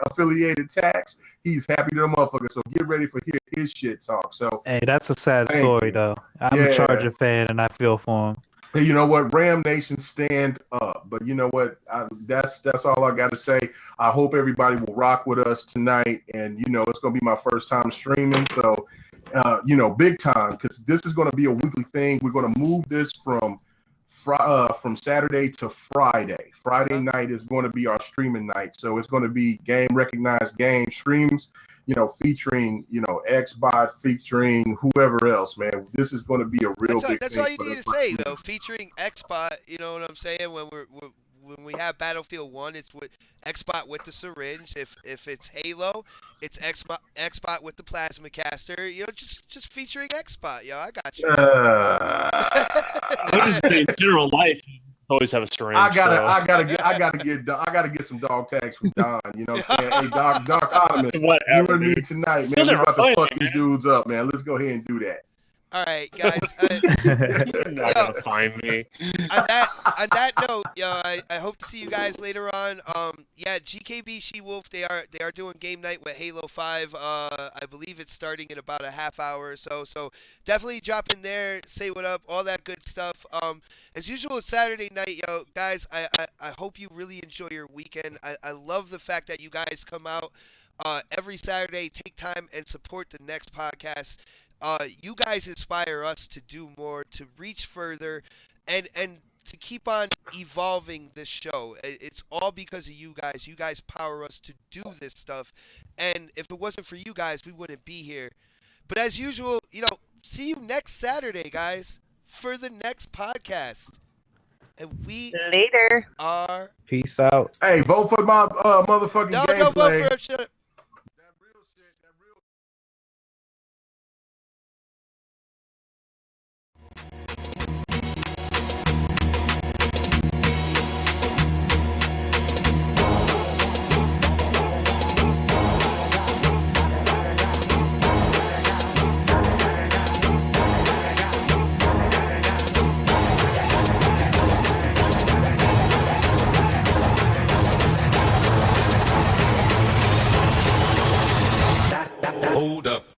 affiliated tax, he's happy to the motherfucker. So get ready for his shit talk. So hey, that's a sad story though. I'm a Charger fan and I feel for him. Hey, you know what? Ram Nation, stand up. But you know what? That's all I got to say. I hope everybody will rock with us tonight. And, it's going to be my first time streaming. So, big time, because this is going to be a weekly thing. We're going to move this from Saturday to Friday. Friday night is going to be our streaming night. So it's going to be Game Recognized Game streams, featuring, Xbot, featuring whoever else, man. This is going to be a real big thing. That's all you need to say, though. Featuring Xbot, you know what I'm saying? When we have Battlefield 1, it's with Xbot with the syringe. If it's Halo, it's Xbot with the plasma caster. Just featuring Xbot, yo. I got you. I would just say in general life, always have a syringe. I gotta get some dog tags from Don. You know what I'm saying? Hey, Doc Ottoman, you and me tonight, man. We're about to fuck these dudes up, man. Let's go ahead and do that. All right, guys. You're not gonna find me. On that note, I hope to see you guys later on. GKB She-Wolf, they are doing game night with Halo 5. I believe it's starting in about a half hour or so. So definitely drop in there, say what up, all that good stuff. As usual, Saturday night, guys. I hope you really enjoy your weekend. I love the fact that you guys come out every Saturday, take time and support the next podcast. You guys inspire us to do more, to reach further, and to keep on evolving this show. It's all because of you guys. You guys power us to do this stuff. And if it wasn't for you guys, we wouldn't be here. But as usual, see you next Saturday, guys, for the next podcast. And we later are... Peace out. Hey, vote for my motherfucking gameplay. No, don't vote for him. Shut up. Hold up.